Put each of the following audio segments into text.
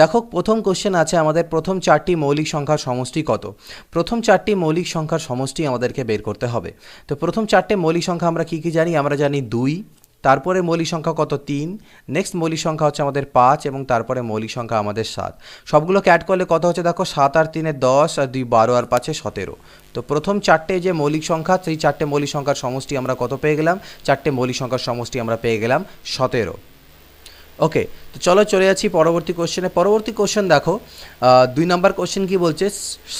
দেখো প্রথম কোশ্চেন আছে আমাদের, প্রথম চারটি মৌলিক সংখ্যার সমষ্টি কত। প্রথম চারটি মৌলিক সংখ্যার সমষ্টি আমাদেরকে বের করতে হবে। তো প্রথম চারটে মৌলিক সংখ্যা আমরা কী কী জানি, আমরা জানি 2, তারপরে মৌলিক সংখ্যা কত 3, নেক্সট মৌলিক সংখ্যা হচ্ছে আমাদের 5 এবং তারপরে মৌলিক সংখ্যা আমাদের 7। সবগুলোকে অ্যাড করলে কত হচ্ছে দেখো, 7 আর 3 10 আর 2 12 আর 5 17। তো প্রথম চারটে যে মৌলিক সংখ্যা, সেই চারটে মৌলিক সংখ্যার সমষ্টি আমরা কত পেয়ে গেলাম, চারটে মৌলিক সংখ্যার সমষ্টি আমরা পেয়ে গেলাম 17। ওকে, তো চলো চলে যাচ্ছি পরবর্তী কোশ্চেনে। পরবর্তী কোশ্চেন দেখো, 2 নম্বর কোশ্চেন কি বলছে,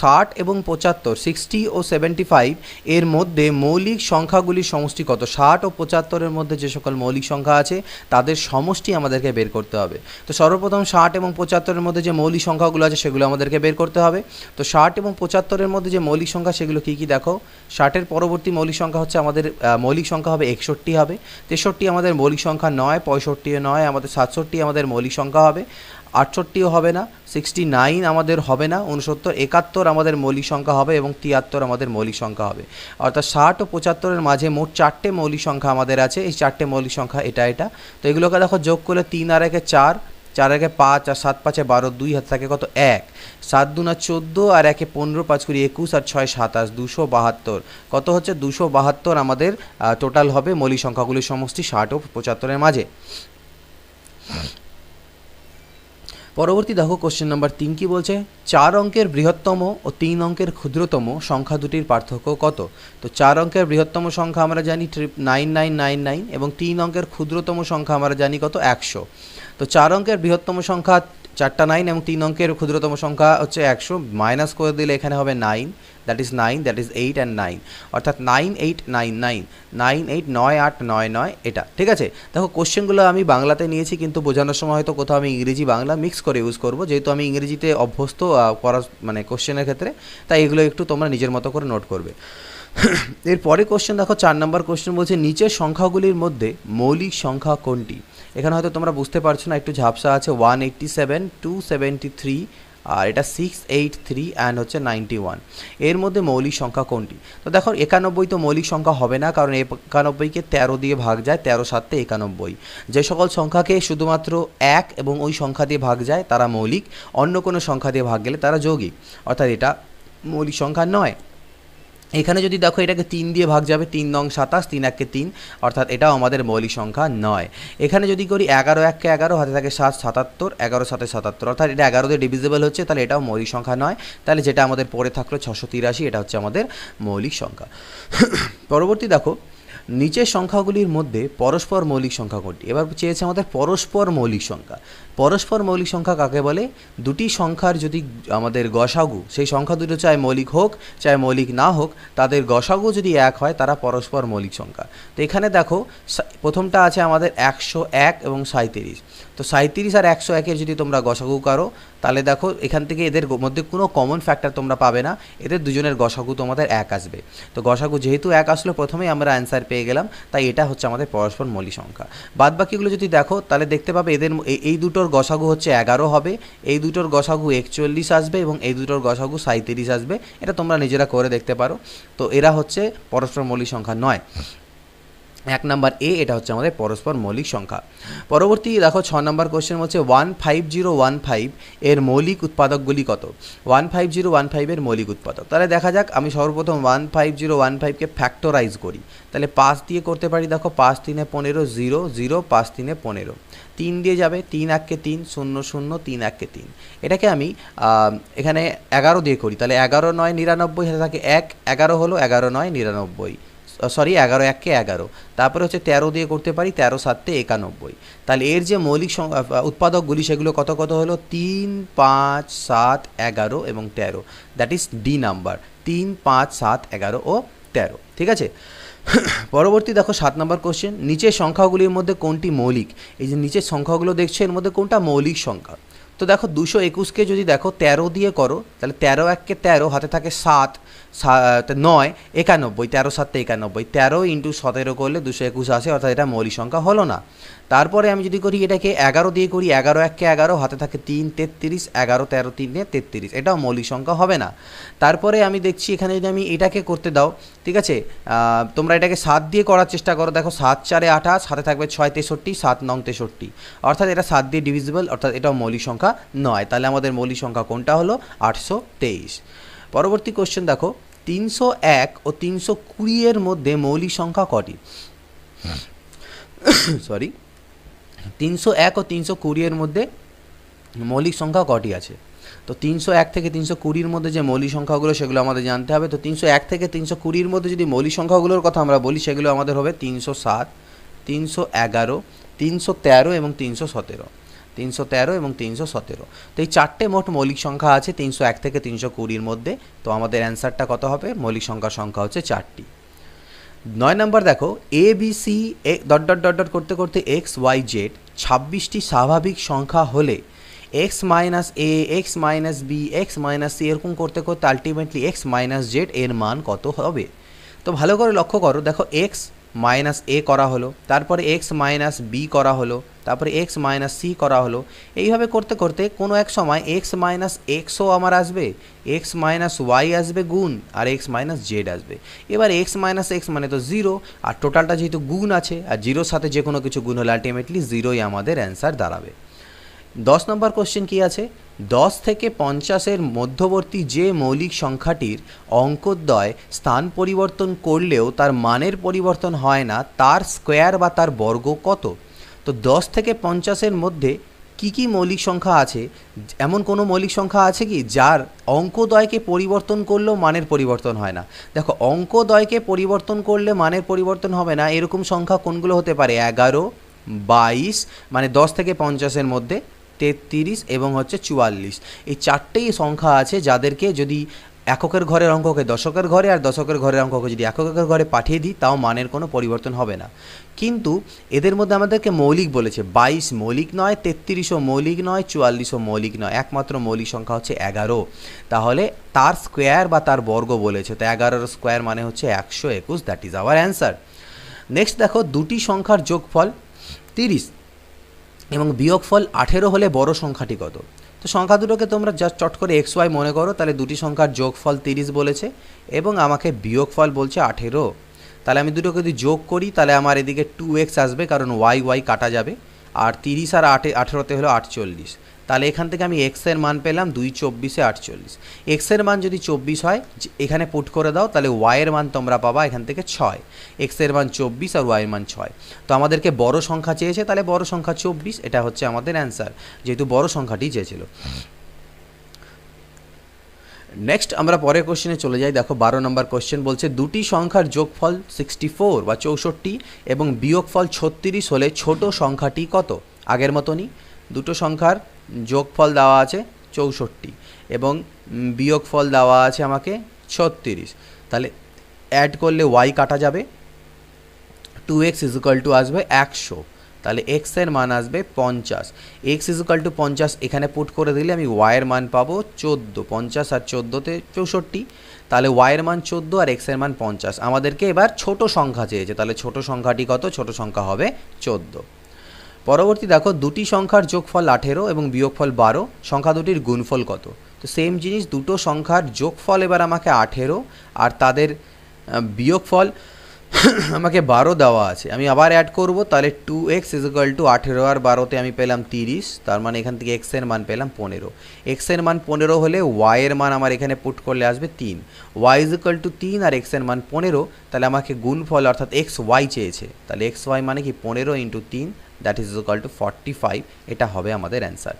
60 এবং 75 60 ও 75 এর মধ্যে মৌলিক সংখ্যাগুলির সমষ্টি কত। 60 ও 75-এর মধ্যে যে সকল মৌলিক সংখ্যা আছে তাদের সমষ্টি আমাদেরকে বের করতে হবে। তো সর্বপ্রথম 60 এবং 75-এর মধ্যে যে মৌলিক সংখ্যাগুলো আছে সেগুলো আমাদেরকে বের করতে হবে। তো 60 এবং 75-এর মধ্যে যে মৌলিক সংখ্যা সেগুলো কী কী দেখো, 60-এর পরবর্তী মৌলিক সংখ্যা হচ্ছে আমাদের মৌলিক সংখ্যা হবে 61 হবে, 63 আমাদের মৌলিক সংখ্যা নয়, 65 নয়, আমাদের 67 আমাদের মৌলিক সংখ্যা হবে, 68 হবে না, 69 আমাদের হবে না, 69 71 আমাদের মৌলিক সংখ্যা হবে এবং 73 আমাদের মৌলিক সংখ্যা হবে। অর্থাৎ 60 ও 75-এর মাঝে মোট চারটে মৌলিক সংখ্যা আমাদের আছে। এই চারটে মৌলিক সংখ্যা এটা। তো এগুলোকে দেখো যোগ করলে 3 আর 1 4, 4 আর 1 5 আর 7 5 12, 2 হাতে থাকে কত 1, 7 2 14 আর 1 15, 5 20 21 আর 6 27, 272। কত হচ্ছে 272 আমাদের টোটাল হবে মৌলিক সংখ্যাগুলির সমষ্টি 60 ও 75-এর মাঝে। পরবর্তী দেখো কোশ্চেন নাম্বার 3 কি বলছে, 4 অঙ্কের বৃহত্তম ও 3 অঙ্কের ক্ষুদ্রতম সংখ্যা দুটির পার্থক্য কত। তো 4 অঙ্কের বৃহত্তম সংখ্যা আমরা জানি 9999 এবং 3 অঙ্কের ক্ষুদ্রতম সংখ্যা আমরা জানি কত 100। তো 4 অঙ্কের বৃহত্তম সংখ্যা 4টা 9 এবং 3 অঙ্কের ক্ষুদ্রতম সংখ্যা হচ্ছে 100, মাইনাস করে দিলে এখানে হবে 9, that is 9, that is 8 and 9, অর্থাৎ 9899, 989899 এটা। ঠিক আছে, দেখো কোশ্চেনগুলো আমি বাংলাতে নিয়েছি, কিন্তু বোঝানোর সময় হয়তো কোথাও আমি ইংরেজি বাংলা মিক্স করে ইউজ করব, যেহেতু আমি ইংরেজিতে অভ্যস্ত করা মানে কোশ্চেনের ক্ষেত্রে, তাই এগুলো একটু তোমরা নিজের মতো করে নোট করবে। এরপরে কোশ্চেন দেখো 4 নম্বর কোশ্চেন বলছে, নিচের সংখ্যাগুলির মধ্যে মৌলিক সংখ্যা কোনটি। এখানে হয়তো তোমরা বুঝতে পারছো না, একটু ঝাপসা আছে, 187, 273 আর এটা 683 অ্যান্ড হচ্ছে 91। এর মধ্যে মৌলিক সংখ্যা কোনটি। তো দেখো 91 তো মৌলিক সংখ্যা হবে না, কারণ 91কে 13 দিয়ে ভাগ যায়, 13 7 91। যে সকল সংখ্যাকে শুধুমাত্র 1 এবং ওই সংখ্যা দিয়ে ভাগ যায় তারা মৌলিক, অন্য কোনো সংখ্যা দিয়ে ভাগ গেলে তারা যৌগিক, অর্থাৎ এটা মৌলিক সংখ্যা নয়। এখানে যদি দেখো এটাকে 3 দিয়ে ভাগ যাবে, 3 9 27, 3 1 3, অর্থাৎ এটাও আমাদের মৌলিক সংখ্যা নয়। এখানে যদি করি 11 1 11, হাতে থাকে 7 77, 11 7 77, অর্থাৎ এটা 11 দিয়ে ডিভিজিবল হচ্ছে, তাহলে এটাও মৌলিক সংখ্যা নয়। তাহলে যেটা আমাদের পড়ে থাকলো 683, এটা হচ্ছে আমাদের মৌলিক সংখ্যা। পরবর্তী দেখো, নিচের সংখ্যাগুলির মধ্যে পরস্পর মৌলিক সংখ্যা কোনটি। এবার চেয়েছে আমাদের পরস্পর মৌলিক সংখ্যা। পরস্পর মৌলিক সংখ্যা কাকে বলে, দুটি সংখ্যার যদি আমাদের গসাগু, সেই সংখ্যা দুটো চাই মৌলিক হোক চাই মৌলিক না হোক, তাদের গসাগু যদি এক হয় তারা পরস্পর মৌলিক সংখ্যা। তো এখানে দেখো প্রথমটা আছে আমাদের 101 এবং 37। তো 37 আর 101-এর যদি তোমরা গসাগু করো, তাহলে দেখো এখান থেকে এদের মধ্যে কোনো কমন ফ্যাক্টর তোমরা পাবে না, এদের দুজনের গসাগু তোমাদের 1 আসবে। তো গসাগু যেহেতু 1 আসলো, প্রথমেই আমরা অ্যান্সার পেয়ে গেলাম, তাই এটা হচ্ছে আমাদের পরস্পর মৌলিক সংখ্যা। বাদবাকিগুলো যদি দেখো তাহলে দেখতে পাবে এদের এই দুটোর গসাগু হচ্ছে 11 হবে, এই দুটোর গসাগু 41 আসবে এবং এই দুটোর গসাগু 37 আসবে। এটা তোমরা নিজেরা করে দেখতে পারো। তো এরা হচ্ছে পরস্পর মৌলিক সংখ্যা নয়। 1 নাম্বার এ, এটা হচ্ছে আমাদের পরস্পর মৌলিক সংখ্যা। পরবর্তী দেখো 6 নম্বর কোশ্চেন হচ্ছে 15015 এর মৌলিক উৎপাদকগুলি কত। 15015 এর মৌলিক উৎপাদক, তাহলে দেখা যাক। আমি সর্বপ্রথম 15015কে ফ্যাক্টরাইজ করি, তাহলে 5 দিয়ে করতে পারি। দেখো 5 3 15, 0 0, 5 3 15, 3 দিয়ে যাবে, 3 1 3 0 0, 3 1 3। এটাকে আমি এখানে 11 দিয়ে করি, তাহলে 11 9 99, হাতে থাকে 1, 11 হলো, 11 9 99, সরি 11 1 11। তারপরে হচ্ছে 13 দিয়ে করতে পারি, 13 7 91। তাহলে এর যে মৌলিক উৎপাদকগুলি সেগুলো কত কত হলো, 3 5 7 11 এবং 13, দ্যাট ইজ ডি নাম্বার, 3 5 7 11 ও 13। ঠিক আছে, পরবর্তী দেখো 7 নম্বর কোশ্চেন, নিচের সংখ্যাগুলির মধ্যে কোনটি মৌলিক। এই যে নিচের সংখ্যাগুলো দেখছো, এর মধ্যে কোনটা মৌলিক সংখ্যা। তো দেখো 221-কে যদি দেখো 13 দিয়ে করো, তাহলে 13 1 13, হাতে থাকে 7, 9 91, 13 7 91, 13 ইন্টু 17 করলে 221 আসে, অর্থাৎ এটা মৌলিক সংখ্যা হলো না। তারপরে আমি যদি করি এটাকে 11 দিয়ে করি, 11 1 11, হাতে থাকে 3 33, 11 13 3 33, এটাও মৌলিক সংখ্যা হবে না। তারপরে আমি দেখছি এখানে যদি আমি এটাকে করতে দাও, ঠিক আছে, তোমরা এটাকে 7 দিয়ে করার চেষ্টা করো, দেখো 7 4 28, হাতে থাকবে 6 63, 7 9 63, অর্থাৎ এটা 7 দিয়ে ডিভিজিবল, অর্থাৎ এটাও মৌলিক সংখ্যা নয়। তাহলে আমাদের মৌলিক সংখ্যা কোনটা হলো? 823। পরবর্তী কোশ্চেন দেখো, 301 ও 320 এর মধ্যে মৌলিক সংখ্যা কটি? সরি, 301 ও 320 এর মধ্যে মৌলিক সংখ্যা কটি আছে? তো 301 থেকে 320 মধ্যে যে মৌলিক সংখ্যাগুলো সেগুলো আমাদের জানতে হবে। তো 301 থেকে 320 মধ্যে যদি মৌলিক সংখ্যাগুলোর কথা আমরা বলি, সেগুলো আমাদের হবে 307, 311, 313 এবং 317, 313 এবং 317। তো এই চারটে মোট মৌলিক সংখ্যা আছে 301 থেকে 320 মধ্যে। তো আমাদের অ্যান্সারটা কত হবে? মৌলিক সংখ্যার সংখ্যা হচ্ছে 4টি। 9 নম্বর দেখো, A B C dot dot dot dot করতে করতে এক্স ওয়াই জেড 26টি স্বাভাবিক সংখ্যা হলে X minus A, X minus B, X minus C এরকম করতে করতে আলটিমেটলি এক্স মাইনাস জেড এর মান কত হবে? তো ভালো করে লক্ষ্য করো, দেখো এক্স মাইনাস এ করা হলো, তারপরে এক্স মাইনাস বি করা হলো, তারপরে এক্স মাইনাস সি করা হলো। এইভাবে করতে করতে কোনো এক সময় এক্স মাইনাস এক্সও আমার আসবে, এক্স মাইনাস ওয়াই আসবে গুণ, আর এক্স মাইনাস জেড আসবে। এবার এক্স মাইনাস এক্স মানে তো 0, আর টোটালটা যেহেতু গুণ আছে, আর জিরোর সাথে যে কোনো কিছু গুণ হলে আলটিমেটলি 0ই আমাদের অ্যান্সার দাঁড়াবে। 10 নম্বর কোশ্চেন কি আছে? 10 থেকে 50-এর মধ্যবর্তী যে মৌলিক সংখ্যাটির অঙ্কদ্বয় স্থান পরিবর্তন করলেও তার মানের পরিবর্তন হয় না, তার স্কোয়ার বা তার বর্গ কত? তো 10 থেকে 50-এর মধ্যে কি কি মৌলিক সংখ্যা আছে? এমন কোনো মৌলিক সংখ্যা আছে কি যার অঙ্কদ্বয়কে পরিবর্তন করলেও মানের পরিবর্তন হয় না? দেখো, অঙ্কদ্বয়কে পরিবর্তন করলে মানের পরিবর্তন হবে না এরকম সংখ্যা কোনগুলো হতে পারে? 11, 22, মানে 10 থেকে 50-এর মধ্যে 33 এবং হচ্ছে 44। এই চারটেই সংখ্যা আছে যাদেরকে যদি এককের ঘরের অঙ্ককে দশকের ঘরে আর দশকের ঘরের অঙ্ককে যদি এককের ঘরে পাঠিয়ে দিই তাও মানের কোনো পরিবর্তন হবে না। কিন্তু এদের মধ্যে আমাদেরকে মৌলিক বলেছে, 22 মৌলিক নয়, 33ও মৌলিক নয়, 44ও মৌলিক নয়, একমাত্র মৌলিক সংখ্যা হচ্ছে 11। তাহলে তার স্কোয়ার বা তার বর্গ বলেছে, তো 11-এর স্কোয়ার মানে হচ্ছে 121, that is our answer. Next দেখো, দুটি সংখ্যার যোগফল 30 এবং বিয়োগফল 18 হলে বড় সংখ্যাটি কত? তো সংখ্যা দুটোকে তোমরা জাস্ট চট করে এক্স ওয়াই মনে করো, তাহলে দুটি সংখ্যার যোগফল 30 বলেছে এবং আমাকে বিয়োগফল বলছে 18। তাহলে আমি দুটোকে যদি যোগ করি তাহলে আমার এদিকে 2x আসবে, কারণ ওয়াই ওয়াই কাটা যাবে, আর 30 আর 18তে হলো 48। তাহলে এখান থেকে আমি এক্সের মান পেলাম 2 24-এ 48। এক্সের মান যদি 24 হয় এখানে পুট করে দাও, তাহলে ওয়াইয়ের মান তোমরা পাবা এখান থেকে 6। এক্সের মান 24 আর ওয়াইয়ের মান 6। তো আমাদেরকে বড় সংখ্যা চেয়েছে, তাহলে বড় সংখ্যা 24, এটা হচ্ছে আমাদের অ্যান্সার, যেহেতু বড় সংখ্যাটি চেয়েছিল। নেক্সট আমরা পরের কোশ্চেনে চলে যাই। দেখো 12 নম্বর কোশ্চেন বলছে, দুটি সংখ্যার যোগফল 64 বা 64 এবং বিয়োগফল 36 হলে ছোট সংখ্যাটি কত? আগের মতনই দুটো সংখ্যার যোগফল দেওয়া আছে 64 এবং বিয়োগফল দেওয়া আছে আমাকে 36। তাহলে অ্যাড করলে ওয়াই কাটা যাবে, 2x আসবে 100, তাহলে x এর মান আসবে 50। x 50 এখানে পুট করে দিলে আমি y এর মান পাবো 14, 50 আর 14তে 64, তাহলে y এর মান 14 আর x এর মান 50। আমাদেরকে এবার ছোট সংখ্যা চেয়েছে, তাহলে ছোট সংখ্যাটি কত? ছোট সংখ্যা হবে 14। পরবর্তী দেখো, দুটি সংখ্যার যোগফল 18 এবং বিয়োগফল 12, সংখ্যা দুটির গুণফল কত? তো সেম জিনিস, দুটো সংখ্যার যোগফল এবার আমাকে 18 আর তাদের বিয়োগফল আমাকে 12 দেওয়া আছে, আমি আবার অ্যাড করব, তাহলে 2x 18 আর 12তে আমি পেলাম 30, তার মানে এখান থেকে x এর মান পেলাম 15। x এর মান 15 হলে y এর মান আমার এখানে পুট করলে আসবে 3, y 3 আর x এর মান 15, তাহলে আমাকে গুণফল অর্থাৎ xy চেয়েছে, তাহলে xy মানে কি 15 × 3, দ্যাট ইজ 45, এটা হবে আমাদের অ্যান্সার।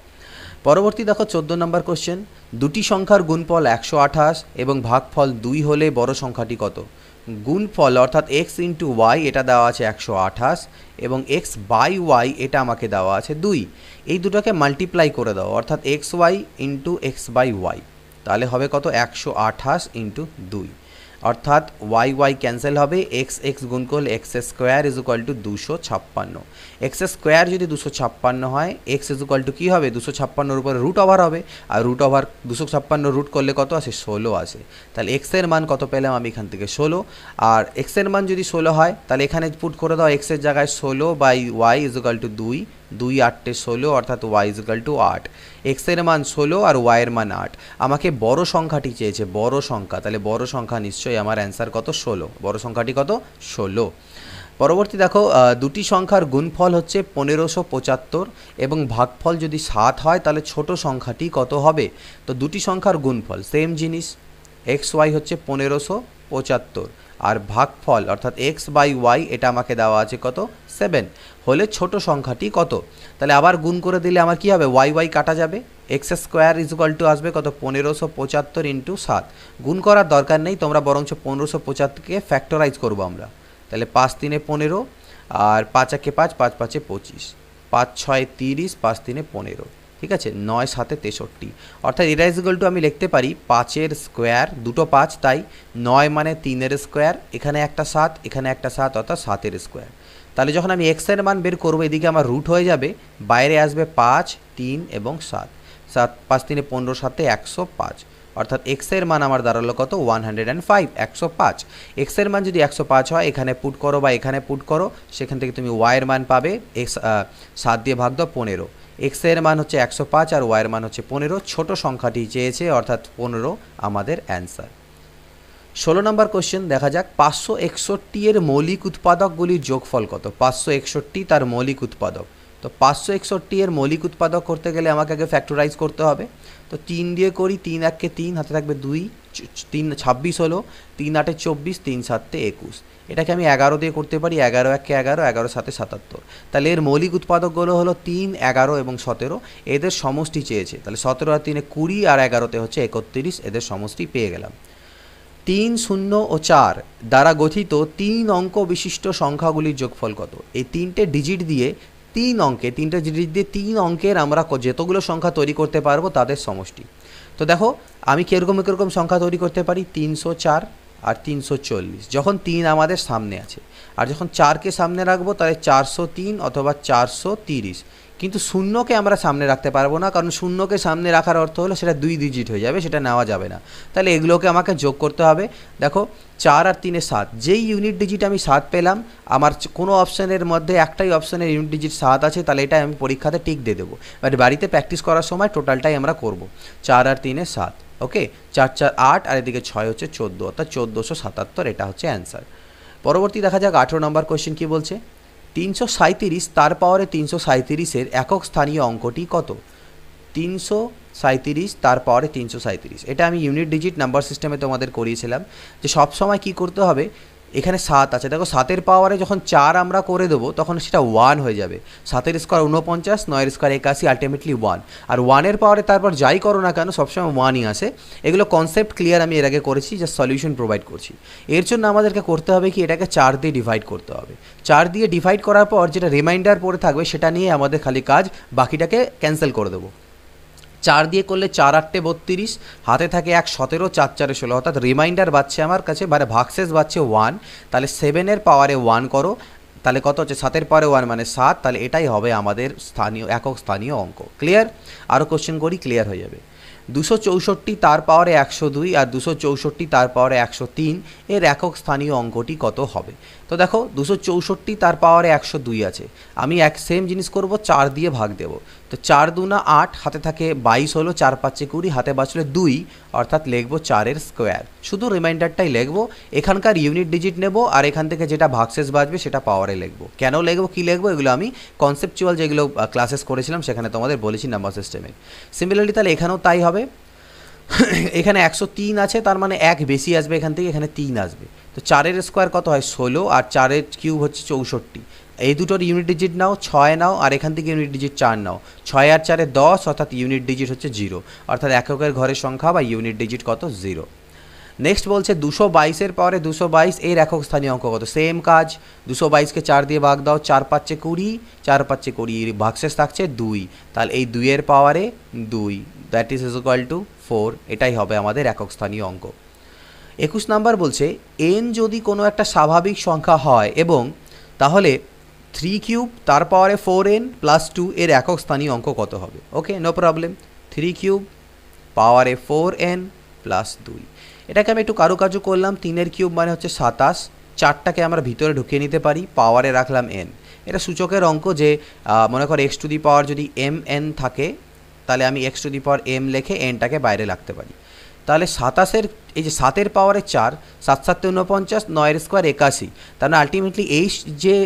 পরবর্তী দেখো 14 নম্বর কোশ্চেন, দুটি সংখ্যার গুণফল 128 এবং ভাগফল 2 হলে বড় সংখ্যাটি কত? গুণফল অর্থাৎ x × y এটা দেওয়া আছে 128 এবং x বাই y এটা আমাকে দেওয়া আছে 2, এই দুটোকে মাল্টিপ্লাই করে দাও অর্থাৎ xy × x বাই y, তাহলে হবে কত? 128 × 2। অর্থাৎ ওয়াই ওয়াই ক্যান্সেল হবে, এক্স এক্স গুণ করলে x square is equal two 256। X square যদি 256 হয়, এক্স ইজ ইকুয়াল টু কী হবে, 256-র উপরে রুট ওভার হবে, আর রুট ওভার 256 রুট করলে কত আসে, 16 আসে। তাহলে এক্সের মান কত পেলাম আমি এখান থেকে, 16। আর এক্সের মান যদি 16 হয় তাহলে এখানে পুট করে দাও এক্সের জায়গায় 16 by Y is equal to 2, 2 8 16, অর্থাৎ ওয়াই ইজ ইকুয়াল টু 8। এক্সের মান 16 আর ওয়াইয়ের মান 8। আমাকে বড় সংখ্যাটি চেয়েছে, বড় সংখ্যা, তাহলে বড় সংখ্যা নিশ্চয়ই আমার অ্যান্সার কত, 16। বড় সংখ্যাটি কত, 16। পরবর্তী দেখো, দুটি সংখ্যার গুণফল হচ্ছে 1575 এবং ভাগফল যদি 7 হয় তাহলে ছোট সংখ্যাটি কত হবে। তো দুটি সংখ্যার গুণফল সেম জিনিস, এক্স ওয়াই হচ্ছে 1575 আর ভাগফল অর্থাৎ এক্স বাই ওয়াই এটা আমাকে দেওয়া আছে কত, 7, হলে ছোট সংখ্যাটি কত। তাহলে আবার গুণ করে দিলে আমার কি হবে, ওয়াই ওয়াই কাটা যাবে, x square is equal two আসবে কত, 1575 ইন্টু 7। গুণ করার দরকার নেই, তোমরা বরঞ্চ 1575কে ফ্যাক্টরাইজ করবো আমরা। তাহলে 5 3 15 আর 5 1 5, 5 5 25, 5 6 30, 5 3 15, ঠিক আছে, 9 7 63। অর্থাৎ এটা ইজ ইকুয়াল টু আমি লিখতে পারি 5-এর স্কোয়ার, দুটো 5 তাই 9 মানে 3-এর স্কোয়ার, এখানে একটা 7 এখানে একটা 7, অর্থাৎ 7-এর স্কোয়ার। তাহলে যখন আমি এক্সের মান বের করবো এদিকে আমার রুট হয়ে যাবে, বাইরে আসবে 5 3 এবং 7, 7 5 3 15 7 105, অর্থাৎ এক্সের মান আমার দাঁড়ালো কত, 105, 105। এক্সের মান যদি 105 হয় এখানে পুট করো বা এখানে পুট করো, সেখান থেকে তুমি ওয়াইয়ের মান পাবে, এক্স 7 দিয়ে ভাগ দাও 15। এক্সের মান হচ্ছে 105 আর ওয়াইয়ের মান হচ্ছে 15, ছোট সংখ্যাটি চেয়েছে অর্থাৎ 15 আমাদের অ্যান্সার। 16 নম্বর কোশ্চেন দেখা যাক, 561 এর মৌলিক উৎপাদকগুলির যোগফল কত। 561 তার মৌলিক উৎপাদক, তো 561 এর মৌলিক উৎপাদক করতে গেলে আমাকে আগে ফ্যাক্টরাইজ করতে হবে। তো 3 দিয়ে করি, 3 1 কে 3, হাতে থাকবে 2, 3 26 হলো, 3 8 24, 3 7 21। এটাকে আমি 11 দিয়ে করতে পারি, 11 1 কে 11, 11 7 77। তাহলে এর মৌলিক উৎপাদকগুলো হলো 3 11 এবং 17, এদের সমষ্টি চেয়েছে। তাহলে 17 আর 3 20 আর 11তে হচ্ছে 31, এদের সমষ্টি পেয়ে গেলাম। 3 0 ও 4 দ্বারা গঠিত 3 অঙ্ক বিশিষ্ট সংখ্যাগুলির যোগফল কত। এই 3টে ডিজিট দিয়ে 3 অঙ্কে, 3টে ডিজিট দিয়ে 3 অঙ্কের আমরা যতগুলো সংখ্যা তৈরি করতে পারবো তাদের সমষ্টি। তো দেখো আমি কীরকম সংখ্যা তৈরি করতে পারি, 304 আর 340, যখন 3 আমাদের সামনে আছে, আর যখন 4কে সামনে রাখবো তাহলে 403 অথবা 430। কিন্তু শূন্যকে আমরা সামনে রাখতে পারবো না, কারণ শূন্যকে সামনে রাখার অর্থ হলো সেটা 2 ডিজিট হয়ে যাবে, সেটা নেওয়া যাবে না। তাহলে এগুলোকে আমাকে যোগ করতে হবে। দেখো 4 আর 3 7, যেই ইউনিট ডিজিট আমি 7 পেলাম, আমার কোনো অপশানের মধ্যে একটাই অপশানের ইউনিট ডিজিট 7 আছে, তাহলে এটাই আমি পরীক্ষাতে টিক দিয়ে দেবো। বাট বাড়িতে প্র্যাকটিস করার সময় টোটালটাই আমরা করব। 4 আর 3 7, ওকে, 4 4 8 আর এদিকে 6 হচ্ছে 14, অর্থাৎ 1477, এটা হচ্ছে অ্যান্সার। পরবর্তী দেখা যাক 18 নম্বর কোয়েশ্চেন কী বলছে। 337 তার পাওয়ারে 337-এর একক স্থানীয় অঙ্কটি কত। 337 তার পাওয়ারে 337, এটা আমি ইউনিট ডিজিট নাম্বার সিস্টেমে তোমাদের করিয়েছিলাম যে সব সময় কী করতে হবে, এখানে 7 আছে, দেখো 7-এর পাওয়ারে যখন 4 আমরা করে দেবো তখন সেটা 1 হয়ে যাবে। 7-এর স্কোয়ার 49, 9-এর স্কোয়ার 81, আলটিমেটলি 1। আর 1-এর পাওয়ারে তারপর যাই করো না কেন সবসময় 1ই আসে। এগুলো কনসেপ্ট ক্লিয়ার আমি এর আগে করেছি, যে সলিউশন প্রোভাইড করছি। এর জন্য আমাদেরকে করতে হবে কি, এটাকে 4 দিয়ে ডিভাইড করতে হবে। 4 দিয়ে ডিভাইড করার পর যেটা রিমাইন্ডার পড়ে থাকবে সেটা নিয়ে আমাদের খালি কাজ, বাকিটাকে ক্যান্সেল করে দেবো। 4 দিয়ে করলে 4 8 32, হাতে থাকে 1 17, 4 4 16, অর্থাৎ রিমাইন্ডার বাচ্চে আমার কাছে, মানে ভাগশেষ বাচ্চে 1। তাহলে 7-এর পাওয়ারে 1 করো, তাহলে কত হচ্ছে, 7-এর পাওয়ারে 1 মানে 7, তাহলে এটাই হবে আমাদের একক স্থানীয় অঙ্ক। ক্লিয়ার? আরও কোশ্চেন করি, ক্লিয়ার হয়ে যাবে। 264 তার পাওয়ারে 102 আর 264 তার পাওয়ারে 103 এর একক স্থানীয় অঙ্কটি কত হবে। তো দেখো 264 তার পাওয়ারে 102 আছে, আমি সেম জিনিস করব, 4 দিয়ে ভাগ দেব। তো 4 2 না 8, হাতে থাকে 22 হলো, 4 5 20, হাতে বাঁচলে 2, অর্থাৎ লিখবো 4-এর স্কোয়ার। শুধু রিমাইন্ডারটাই লিখবো, এখানকার ইউনিট ডিজিট নেব আর এখান থেকে যেটা ভাগশেষ বাঁচবে সেটা পাওয়ারে লিখবো। কেন লিখবো, কী লিখবো, এগুলো আমি কনসেপচুয়াল যেগুলো ক্লাসেস করেছিলাম সেখানে তোমাদের বলেছি নাম্বার সিস্টেমে। সিমিলারলি তাহলে এখানেও তাই হবে। এখানে 103 আছে, তার মানে 1 বেশি আসবে এখান থেকে, এখানে 3 আসবে। তো 4-এর স্কোয়ার কত হয়, 16, আর 4-এর কিউব হচ্ছে 64। এই দুটোর ইউনিট ডিজিট নাও, 6 নাও, আর এখান থেকে ইউনিট ডিজিট 4 নাও। 6 আর 4 10, অর্থাৎ ইউনিট ডিজিট হচ্ছে 0, অর্থাৎ এককের ঘরের সংখ্যা বা ইউনিট ডিজিট কত, 0। নেক্সট বলছে 222-এর পাওয়ারে 222 এর একক স্থানীয় অঙ্ক কত। সেম কাজ, 222-কে 4 দিয়ে ভাগ দাও, 4 5 20, 4 5 20, ভাগশেষ থাকছে 2, তাহলে এই 2-এর পাওয়ারে 2, দ্যাট ইজ ইকুয়াল টু 4, এটাই হবে আমাদের একক স্থানীয় অঙ্ক। 21 নাম্বার বলছে এন যদি কোনো একটা স্বাভাবিক সংখ্যা হয় এবং তাহলে 3 কিউব তার পাওয়ারে 4n প্লাস 2 এর একক স্থানীয় অঙ্ক কত হবে? ওকে, নো প্রবলেম। 3 কিউব পাওয়ারে 4n প্লাস 2, এটাকে আমি একটু কারুকার্য করলাম। 3 কিউব মানে হচ্ছে 27, 4টাকে আমরা ভিতরে ঢুকিয়ে নিতে পারি, পাওয়ারে রাখলাম n। এটা সূচকের অঙ্ক যে মনে করো এক্স টু দি পাওয়ার যদি mn থাকে তাহলে আমি x two the power m লিখে nটাকে বাইরে রাখতে পারি। তাহলে 27-এর এই যে 7-এর পাওয়ারে 4, 7 7 49, 9-এর স্কোয়ার 81, তার মানে আলটিমেটলি এই যে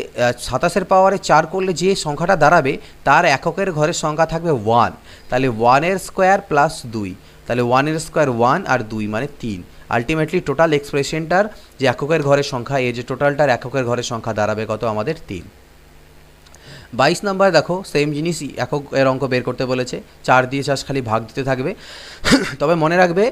27-এর পাওয়ারে 4 করলে যে সংখ্যাটা দাঁড়াবে তার এককের ঘরের সংখ্যা থাকবে 1। তাহলে 1-এর স্কোয়ার প্লাস 2, তাহলে 1-এর স্কোয়ার 1 আর 2 মানে 3। আলটিমেটলি টোটাল এক্সপ্রেশনটার যে এককের ঘরের সংখ্যা, এই যে টোটালটার এককের ঘরের সংখ্যা দাঁড়াবে কত আমাদের? 3। 22 নাম্বার দেখো সেম জিনিস, এককের অঙ্ক বের করতে বলেছে। 4 দিয়ে চাষ খালি ভাগ দিতে থাকবে। তবে মনে রাখবে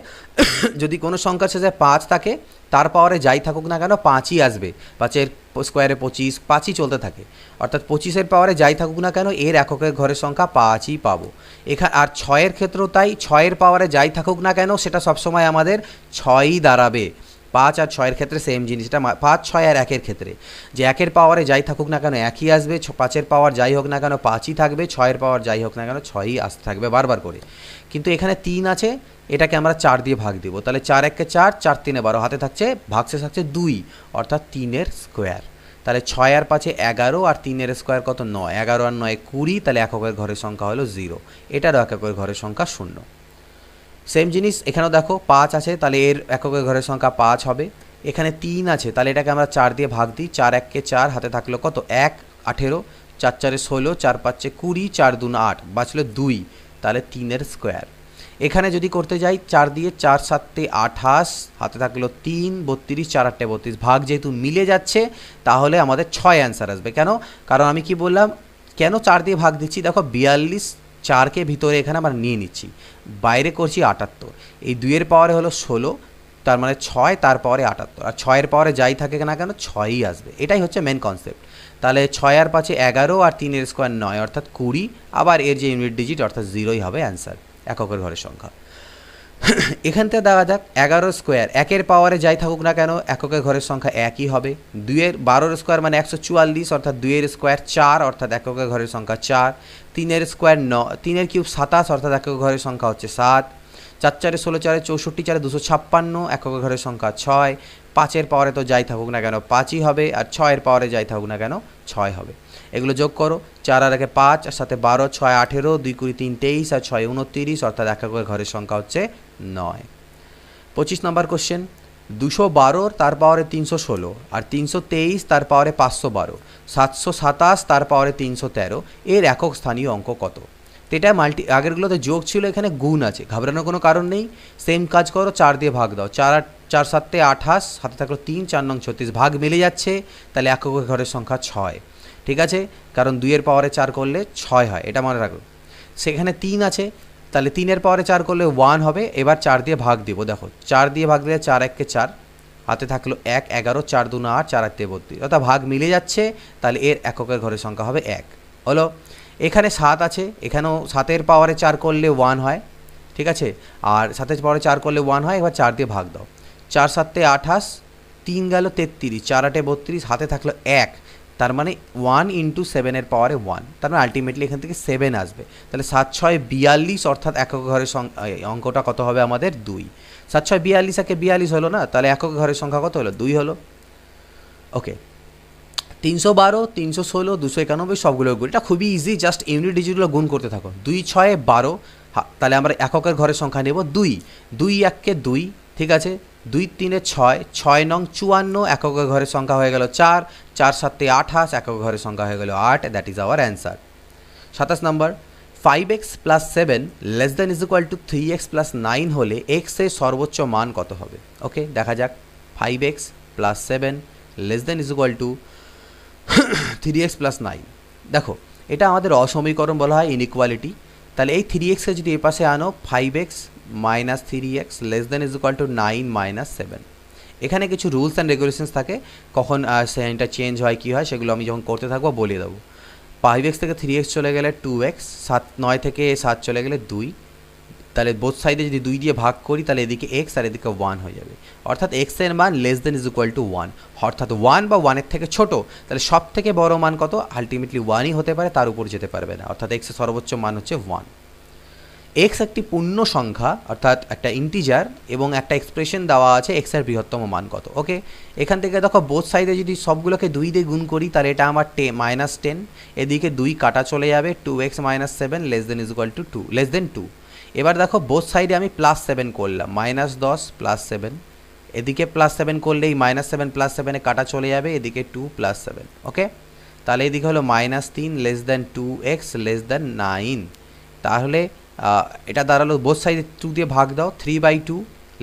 যদি কোনো সংখ্যার শেষে 5 থাকে তার পাওয়ারে যাই থাকুক না কেন 5ই আসবে। 5-এর স্কোয়ারে 25, 5ই চলতে থাকে, অর্থাৎ 25-এর পাওয়ারে যাই থাকুক না কেন এর এককের ঘরের সংখ্যা 5ই পাবো এখানে। আর 6-এর ক্ষেত্রেও তাই, 6-এর পাওয়ারে যাই থাকুক না কেন সেটা সবসময় আমাদের 6ই দাঁড়াবে। 5 আর 6-এর ক্ষেত্রে সেম জিনিসটা, 5, 6 আর 1-এর ক্ষেত্রে যে 1-এর পাওয়ারে যাই থাকুক না কেন একই আসবে, 5-এর পাওয়ার যাই হোক না কেন 5ই থাকবে, 6-এর পাওয়ার যাই হোক না কেন 6ই আসতে থাকবে বারবার করে। কিন্তু এখানে 3 আছে, এটাকে আমরা 4 দিয়ে ভাগ দিব, তাহলে 4 1 4, 4 3 12, হাতে থাকছে ভাগশেষ থাকছে 2, অর্থাৎ 3-এর স্কোয়ার। তাহলে 6 আর 5 11 আর 3-এর স্কোয়ার কত? 9, 11 আর 9 20, তাহলে এককের ঘরের সংখ্যা হলো 0। এটারও এককের ঘরের সংখ্যা 0। সেম জিনিস এখানেও দেখো 5 আছে, তাহলে এর এককের ঘরের সংখ্যা 5 হবে। এখানে 3 আছে, তাহলে এটাকে আমরা 4 দিয়ে ভাগ দিই, 4 1 4, হাতে থাকলো কত? 1 18, 4 4 16, 4 5 20, 4 2 8, বাঁচলো 2, তাহলে 3-এর স্কোয়ার। এখানে যদি করতে যাই 4 দিয়ে, 4 7 28, হাতে থাকলো 3 32, 4 8 32, ভাগ যেহেতু মিলে যাচ্ছে তাহলে আমাদের 6 অ্যান্সার আসবে। কেন? কারণ আমি কি বললাম, কেন 4 দিয়ে ভাগ দিচ্ছি? দেখো 42, 4কে ভিতরে এখানে আমরা নিয়ে নিচ্ছি, বাইরে করছি 78, এই 2-এর পাওয়ারে হলো 16, তার মানে 6 তার পাওয়ারে 78, আর 6-এর পাওয়ারে যাই থাকে না কেন 6ই আসবে। এটাই হচ্ছে মেন কনসেপ্ট। তাহলে 6 আর 5 11 আর 3-এর স্কোয়ার 9, অর্থাৎ 20, আবার এর যে ইউনিট ডিজিট অর্থাৎ 0ই হবে অ্যান্সার, এককের ঘরের সংখ্যা। এখান থেকে দেখা যাক 11 স্কোয়ার, 1-এর পাওয়ারে যাই থাকুক না কেন এককের ঘরের সংখ্যা একই হবে। 12-এর স্কোয়ার মানে 144, অর্থাৎ 2-এর স্কোয়ার 4, অর্থাৎ এককের ঘরের সংখ্যা 4। 3-এর স্কোয়ার 9, 3-এর কিউব 27, অর্থাৎ এককের ঘরের সংখ্যা হচ্ছে 7। 4 4 16, 4 64, 4 256, এককের ঘরের সংখ্যা 6। 5-এর পাওয়ারে তো যাই থাকুক না কেন 5ই হবে, আর 6-এর পাওয়ারে যাই থাকুক না কেন 6 হবে। এগুলো যোগ করো, 4 আর 1 5, আর সাথে 12, 6 18, 2 20 3 23, আর 6 29, অর্থাৎ এককের ঘরের সংখ্যা হচ্ছে 9। 25 নম্বর কোশ্চেন, 212 তার পাওয়ারে 316, আর 323 তার পাওয়ারে 512, 727 তার পাওয়ারে 313, এর একক স্থানীয় অঙ্ক কত? তো এটা আগেরগুলোতে যোগ ছিল, এখানে গুণ আছে, ঘাবড়ানোর কোনো কারণ নেই। সেম কাজ করো, 4 দিয়ে ভাগ দাও, 4 4 7 28, হাতে থাকলো 3, 4 9 36, ভাগ মিলে যাচ্ছে, তাহলে এককের ঘরের সংখ্যা 6। ঠিক আছে, কারণ 2-এর পাওয়ারে 4 করলে 6 হয়, এটা মনে রাখো। সেখানে 3 আছে, তাহলে 3-এর পাওয়ারে 4 করলে 1 হবে। এবার 4 দিয়ে ভাগ দিব, দেখো 4 দিয়ে ভাগ দিলে 4 1 4, হাতে থাকলো 1 11, 4 2 8, 4 8 32, অর্থাৎ ভাগ মিলে যাচ্ছে, তাহলে এর এককের ঘরের সংখ্যা হবে 1 হলো। এখানে 7 আছে, এখানেও 7-এর পাওয়ারে 4 করলে 1 হয়, ঠিক আছে, আর 7-এর পাওয়ারে 4 করলে 1 হয়। এবার 4 দিয়ে ভাগ দাও, 4 7 28, 3 গেল 33, 4 8 32, হাতে থাকলো 1, তার মানে 1 × 7-এর পাওয়ারে 1, তার মানে আলটিমেটলি এখান থেকে 7 আসবে। তাহলে 7 6 42, অর্থাৎ একক ঘরের অঙ্কটা কত হবে আমাদের? 2। 7 6 42, একে 42 হলো না, তাহলে একক ঘরের সংখ্যা কত হলো? 2 হলো। ওকে, 312 316 291 সবগুলো গুণ, এটা খুবই ইজি, জাস্ট ইউনিট ডিজিটগুলো গুণ করতে থাকো। 2 6 12, তাহলে আমরা এককের ঘরের সংখ্যা নেব 2, 2 1 2, ঠিক আছে, 2 3 6, 6 9 54, এককের ঘরের সংখ্যা হয়ে গেল 4, 4 7 28, এককের ঘরের সংখ্যা হয়ে গেল 8, that is our answer. 27 number, 5x + 7 ≤ 3x + 9 হলে x এর সর্বোচ্চ মান কত হবে? ওকে, দেখা যাক। 5x + 7 ≤ 3x + 9, দেখো এটা আমাদের অসমীকরণ বলা হয়, ইনইকুয়ালিটি। তাহলে এই 3x-কে যদি এ পাশে আনো, 5x - 3x ≤ 9 - 7, এখানে কিছু রুলস অ্যান্ড রেগুলেশনস থাকে, কখন সাইনটা চেঞ্জ হয় কী হয় সেগুলো আমি যখন করতে থাকবো বলে দেবো। 5x থেকে 3x চলে গেলে 2x, 9 থেকে 7 চলে গেলে 2, তাহলে বোথ সাইডে যদি 2 দিয়ে ভাগ করি তাহলে এদিকে x আর এদিকে 1 হয়ে যাবে, অর্থাৎ x এর মান less than is equal two 1, অর্থাৎ 1 বা 1 এর থেকে ছোট। তাহলে সব থেকে বড় মান কত? আলটিমেটলি 1ই হতে পারে, তার উপর যেতে পারবে না, অর্থাৎ x এর সর্বোচ্চ মান হচ্ছে 1। x একটি পূর্ণ সংখ্যা, অর্থাৎ একটা ইন্টিজার, এবং একটা এক্সপ্রেশন দেওয়া আছে x এর বৃহত্তম মান কত। ওকে, এখান থেকে দেখো বোথ সাইডে যদি সবগুলোকে 2 দিয়ে গুণ করি তাহলে এটা আমার -10, এদিকে 2 কাটা চলে যাবে, 2x - 7 less than is equal to 2, less than 2। এবার দেখো বোথ সাইডে আমি +7 করলাম, -10 + 7, এদিকে +7 করলেই -7 + 7 কাটা চলে যাবে, এদিকে 2 + 7। ওকে, তাহলে এদিকে হলো -3 less than 2x less than 9। তাহলে এটা দাঁড়ালো বোথ সাইডে 2 দিয়ে ভাগ দাও, 3/2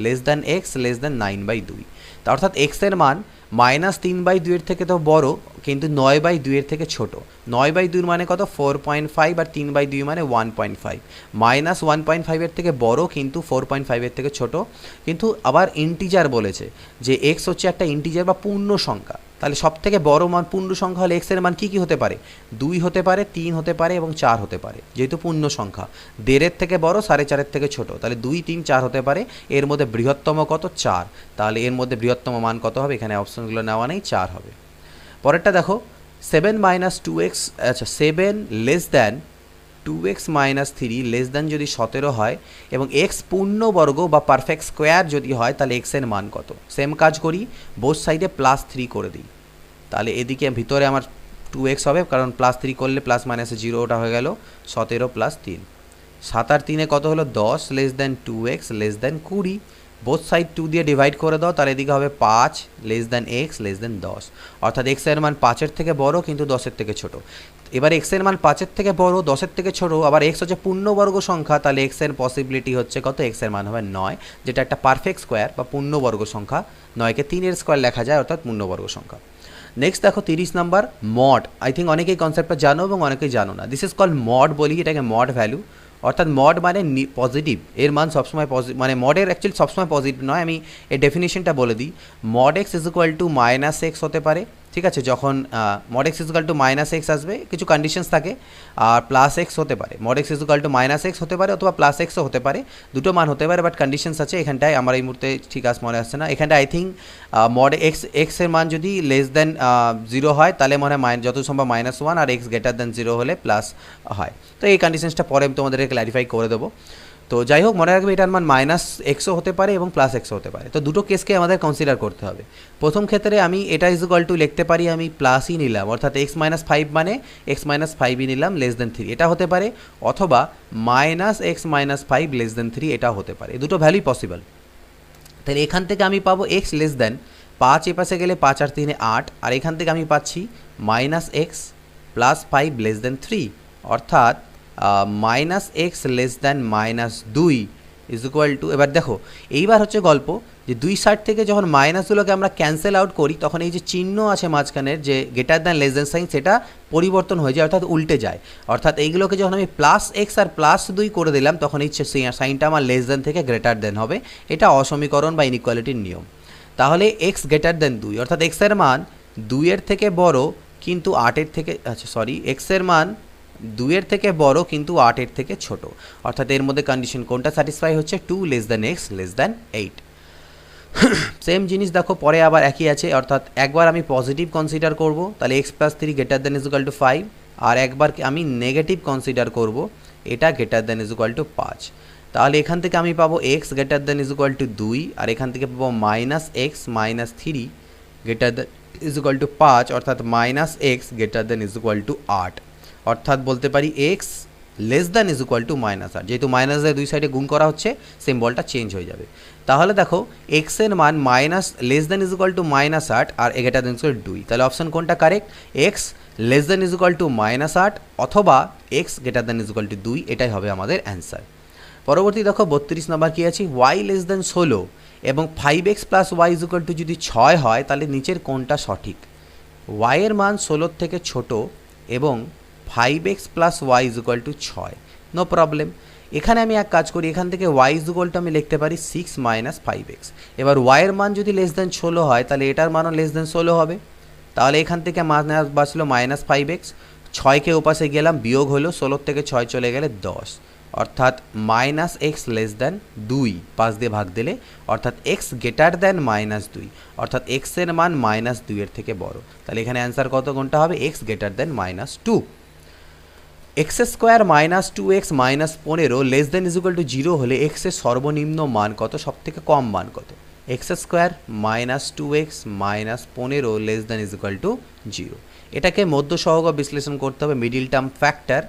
less than x less than 9/2। তা অর্থাৎ x এর মান -3/2 এর থেকে তো বড়, কিন্তু 9/2 এর থেকে ছোট। 9/2 মানে কত? 4.5, আর 3/2 মানে 1.5। -1.5 এর থেকে বড় কিন্তু 4.5 এর থেকে ছোট। কিন্তু আবার ইন্টিজার বলেছে যে x হচ্ছে একটা ইন্টিজার বা পূর্ণ সংখ্যা, তাহলে সব থেকে বড় মান পূর্ণ সংখ্যা হলে x এর মান কী হতে পারে? 2 হতে পারে, 3 হতে পারে এবং 4 হতে পারে, যেহেতু পূর্ণ সংখ্যা। 1.5 থেকে বড়, 4.5 থেকে ছোট, তাহলে 2, 3, 4 হতে পারে। এর মধ্যে বৃহত্তম কত? 4। তাহলে এর মধ্যে বৃহত্তম মান কত হবে? এখানে অপশনগুলো নেওয়া নেই, 4 হবে। পরেরটা দেখো, 7 - 2x, আচ্ছা 7 less than 2x - 3 less than যদি 17 হয় এবং x পূর্ণবর্গ বা পারফেক্ট স্কোয়ার যদি হয় তাহলে x এর মান কত? সেম কাজ করি, বোথ সাইডে +3 করে দিই, তাহলে এদিকে ভিতরে আমার 2x হবে, কারণ +3 করলে +- 0 হয়ে গেল, 17 + 3, 7 আর 3 কত হলো? 10 less than 2x less than 20। Both side 2 দিয়ে ডিভাইড করে দাও, তাহলে এদিকে হবে 5 less than x less than 10, অর্থাৎ x এর মান 5 এর থেকে বড় কিন্তু 10 এর থেকে ছোট। এবার x এর মান 5 এর থেকে বড়, 10 এর থেকে ছোট, আবার x হচ্ছে পূর্ণবর্গ সংখ্যা, তাহলে x এর পসিবিলিটি হচ্ছে কত? x এর মান হবে 9, যেটা একটা পারফেক্ট স্কোয়ার বা পূর্ণবর্গ সংখ্যা। 9কে 3 এর স্কোয়ার লেখা যায়, অর্থাৎ পূর্ণবর্গ সংখ্যা। নেক্সট দেখো 30 নাম্বার, মড। আই থিঙ্ক অনেকেই কনসেপ্টটা জানো এবং অনেকেই জানো না। দিস ইজ কল্ড মড, বলি এটাকে মড ভ্যালু, অর্থাৎ মড মানে পজিটিভ, এর মান সবসময় পজিটিভ, মানে মডের অ্যাকচুয়ালি সবসময় পজিটিভ নয়। আমি এই ডেফিনেশনটা বলে দিই, mod x is equal two -x হতে পারে, ঠিক আছে? যখন mod x is equal two -x আসবে, কিছু কন্ডিশনস থাকে, আর +x হতে পারে। Mod x is equal two -x হতে পারে অথবা +xও হতে পারে, দুটো মান হতে পারে, বাট কন্ডিশনস আছে এখানটায়, আমার এই মুহূর্তে ঠিক আছে মনে আসছে না। এখানটায় আই থিঙ্ক মড x এর মান যদি লেস দেন 0 হয় তাহলে মনে হয় যত সম্ভব -1, আর x গ্রেটার দেন 0 হলে প্লাস হয়। তো এই কন্ডিশনসটা পরে আমি তোমাদেরকে ক্ল্যারিফাই করে দেবো। তো যাই হোক, মনে রাখবে এটার মান -xও হতে পারে এবং +xও হতে পারে। তো দুটো কেসকে আমাদের কনসিডার করতে হবে। প্রথম ক্ষেত্রে আমি এটা ইজ ইকুয়াল টু লিখতে পারি, আমি প্লাসই নিলাম, অর্থাৎ x - 5 মানে x - 5ই নিলাম লেস দেন 3, এটা হতে পারে, অথবা -x - 5 লেস দেন 3, এটাও হতে পারে। দুটো ভ্যালুই পসিবল। তাহলে এখান থেকে আমি পাবো x লেস দেন 5, এ পাশে গেলে 5 আর 3 8, আর এখান থেকে আমি পাচ্ছি -x + 5 লেস দেন 3, অর্থাৎ -x less than -2 is equal two, এবার দেখো এইবার হচ্ছে গল্প যে দুই সাইড থেকে যখন মাইনাসগুলোকে আমরা ক্যান্সেল আউট করি তখন এই যে চিহ্ন আছে মাঝখানের যে greater than less than sign, সেটা পরিবর্তন হয়ে যায়, অর্থাৎ উল্টে যায়। অর্থাৎ এইগুলোকে যখন আমি +x আর +2 করে দিলাম তখন এই সাইনটা আমার লেস দ্যান থেকে গ্রেটার দ্যান হবে। এটা অসমীকরণ বা ইনইকুয়ালিটির নিয়ম। তাহলে x গ্রেটার দ্যান 2, অর্থাৎ x এর মান 2 এর থেকে বড় কিন্তু 8 এর থেকে, আচ্ছা সরি, x এর মান 2 এর থেকে বড় কিন্তু 8 এর থেকে ছোট, অর্থাৎ এর মধ্যে কন্ডিশন কোনটা স্যাটিসফাই হচ্ছে? 2 less than x less than 8। Same জিনিস দেখো পরে আবার একই আছে, অর্থাৎ একবার আমি পজিটিভ কনসিডার করব, তাহলে x + 3 greater than is equal to 5, আর একবার আমি নেগেটিভ কনসিডার করব, এটা greater than is equal to 5। তাহলে এখান থেকে আমি পাবো x greater than is equal to 2, আর এখান থেকে পাবো -x - 3 greater than is equal to 5, অর্থাৎ -x greater than is equal to 8। অর্থাৎ বলতে পারি x less than is equal to -8, যেহেতু মাইনাস দিয়ে দুই সাইডে গুণ করা হচ্ছে সিম্বলটা চেঞ্জ হয়ে যাবে। তাহলে দেখো x এর মান less than is equal to -8 আর greater than is equal to 2, তাহলে অপশন কোনটা correct? x less than is equal to -8 অথবা x greater than is equal to 2, এটাই হবে আমাদের অ্যান্সার। পরবর্তী দেখো 32 নম্বর কী আছে? y লেস দ্যান 16 এবং 5x + y is equal two যদি 6 হয় তাহলে নিচের কোনটা সঠিক? y এর মান 16 থেকে ছোট এবং 5x + y is equal to 6, no problem. এখানে আমি এক কাজ করি, এখান থেকে y ইজ ইকুয়াল টু আমি লিখতে পারি 6 - 5x। এবার y এর মান যদি লেস দ্যান 16 হয় তাহলে এটার মানও লেস দ্যান 16 হবে। তাহলে এখান থেকে মান বাঁচলো -5x, 6কে ওপাশে গেলাম বিয়োগ হলো, 16 থেকে 6 চলে গেলে 10, অর্থাৎ মাইনাস এক্স লেস দ্যান 2 5 দিয়ে ভাগ দিলে, অর্থাৎ এক্স গ্রেটার দ্যান -2, অর্থাৎ এক্সের মান -2 এর থেকে বড়। তাহলে এখানে অ্যান্সার কত কোনটা হবে? X greater than -2। X square -2x -15 less than is equal two 0 হলে এক্সের সর্বনিম্ন মান কত, সব থেকে কম মান কত? X square -2x -15 less than is equal two 0। এটাকে মধ্য সহগ বিশ্লেষণ করতে হবে, মিডিল টার্ম ফ্যাক্টর।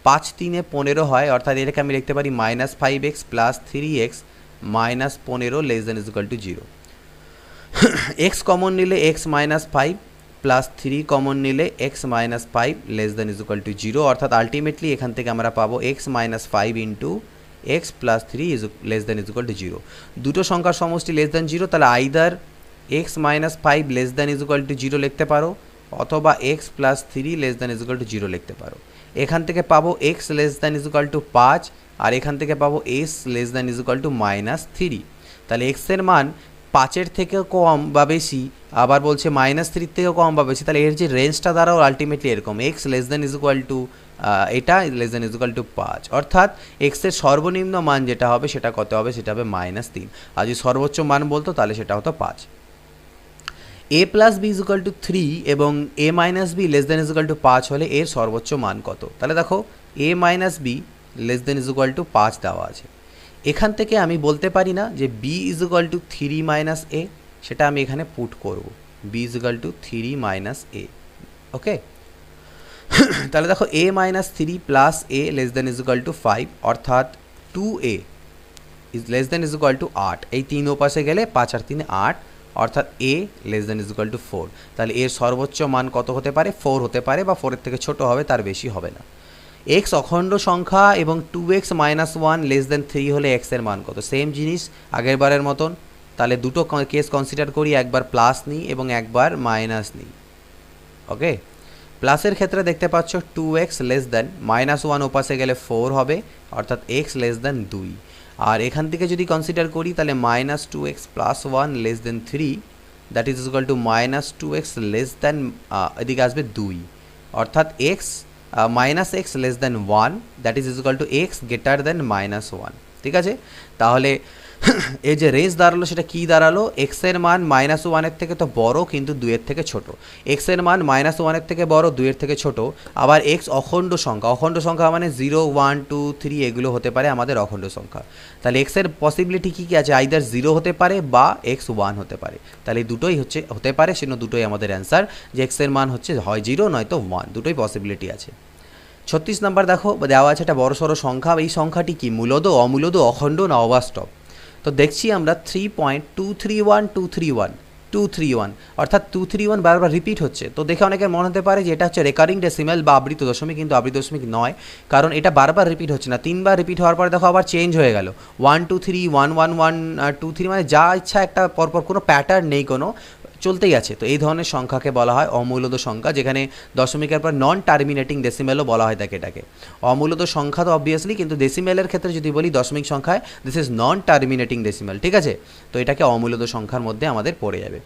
5 3 15 হয়, অর্থাৎ এটাকে আমি লিখতে পারি -5x + 3x -15 less than is equal two 0। X common নিলে x -5 প্লাস 3 কমন নিলে x -5 less than is equal two 0, অর্থাৎ আলটিমেটলি এখান থেকে আমরা পাবো x -5 into x plus 3 is less than is equal two 0। দুটো সংখ্যার সমষ্টি লেস দ্যান 0, তাহলে either x -5 less than is equal two 0 লিখতে পারো, অথবা x plus 3 less than is equal two 0 লিখতে পারো। এখান থেকে পাবো x less than is equal to 5, আর এখান থেকে পাবো s less than is equal to -3। তাহলে x এর মান 5-এর থেকেও কম বা বেশি, আবার বলছে -3 থেকেও কম বা বেশি, তাহলে এর যে রেঞ্জটা দাঁড়াও আলটিমেটলি এরকম, x less than is equal to এটা less than is equal to 5, অর্থাৎ x এর সর্বনিম্ন মান যেটা হবে সেটা কত হবে? সেটা হবে -3। আর যদি সর্বোচ্চ মান বলতো তাহলে সেটা হতো 5। a plus B is equal to 3 এবং a minus B less than is equal to 5 হলে এর সর্বোচ্চ মান কত? তাহলে দেখো a minus B less than is equal to 5 দেওয়া আছে। এখান থেকে আমি বলতে পারি না যে b is equal to 3 minus a, সেটা আমি এখানে পুট করব, b is equal to 3 minus a। ওকে, তাহলে দেখো a minus 3 plus a less than is equal to 5, অর্থাৎ 2a is less than is equal to 8। এই 3 ওপাশে গেলে 5 আর 3 8, অর্থাৎ a less than is equal two 4। তাহলে এর সর্বোচ্চ মান কত হতে পারে? 4 হতে পারে, বা 4-এর থেকে ছোট হবে, তার বেশি হবে না। x অখণ্ড সংখ্যা এবং 2x - 1 লেস দ্যান 3 হলে x এর মান কত? সেম জিনিস আগের বারের মতন, তাহলে দুটো কেস কনসিডার করি, একবার প্লাস নিই এবং একবার মাইনাস নিই। ওকে, প্লাসের ক্ষেত্রে দেখতে পাচ্ছ 2x লেস দ্যান -1 ওপাশে গেলে 4 হবে, অর্থাৎ x লেস দ্যান 2। আর এখান থেকে যদি কনসিডার করি তাহলে -2x + 1 less than 3, that is equal two -2x less than, এদিকে আসবে 2, অর্থাৎ x -x less than 1, that is equal two x greater than -1। ঠিক আছে, তাহলে এই যে রেঞ্জ দাঁড়ালো সেটা কি দাঁড়ালো? x এর মান -1-এর থেকে তো বড় কিন্তু 2-এর থেকে ছোট। x এর মান -1-এর থেকে বড়, 2-এর থেকে ছোট। আবার x অখণ্ড সংখ্যা, অখণ্ড সংখ্যা মানে 0 1 2 3 এগুলো হতে পারে আমাদের অখণ্ড সংখ্যা। তাহলে x এর পসিবিলিটি কী কী আছে? আইদার 0 হতে পারে বা x 1 হতে পারে। তাহলে দুটোই হতে পারে, সেজন্য দুটোই আমাদের অ্যান্সার, যে x এর মান হচ্ছে হয় 0 নয়তো 1, দুটোই পসিবিলিটি আছে। 36 নাম্বার দেখো, দেওয়া আছে একটা বড়সড় সংখ্যা। এই সংখ্যাটি কি মূলদ, অমূলদ, অখণ্ড না অবাস্তব? তো দেখছি আমরা 3.231231, অর্থাৎ 231 বারবার রিপিট হচ্ছে। তো দেখে অনেকের মনে হতে পারে যে এটা হচ্ছে রেকারিং ডেসিমেল বা আবৃত দশমিক, কিন্তু আবৃত দশমিক নয়, কারণ এটা বারবার রিপিট হচ্ছে না। 3বার রিপিট হওয়ার পরে দেখো আবার চেঞ্জ হয়ে গেল, 1 2 3 1 1 1 2 3, মানে যা ইচ্ছা একটা পরপর, কোনো প্যাটার্ন নেই, কোনো চলতেই আছে। তো এই ধরনের সংখ্যাকে বলা হয় অমূলদ সংখ্যা, যেখানে দশমিকের পর নন টার্মিনেটিং ডেসিমেলও বলা হয় থাকে এটাকে। অমূলদ সংখ্যা তো অবভিয়াসলি, কিন্তু ডেসিমেলের ক্ষেত্রে যদি বলি দশমিক সংখ্যায়, this is non terminating decimal. ঠিক আছে, তো এটাকে অমূলদ সংখ্যার মধ্যে আমাদের পড়ে যাবে।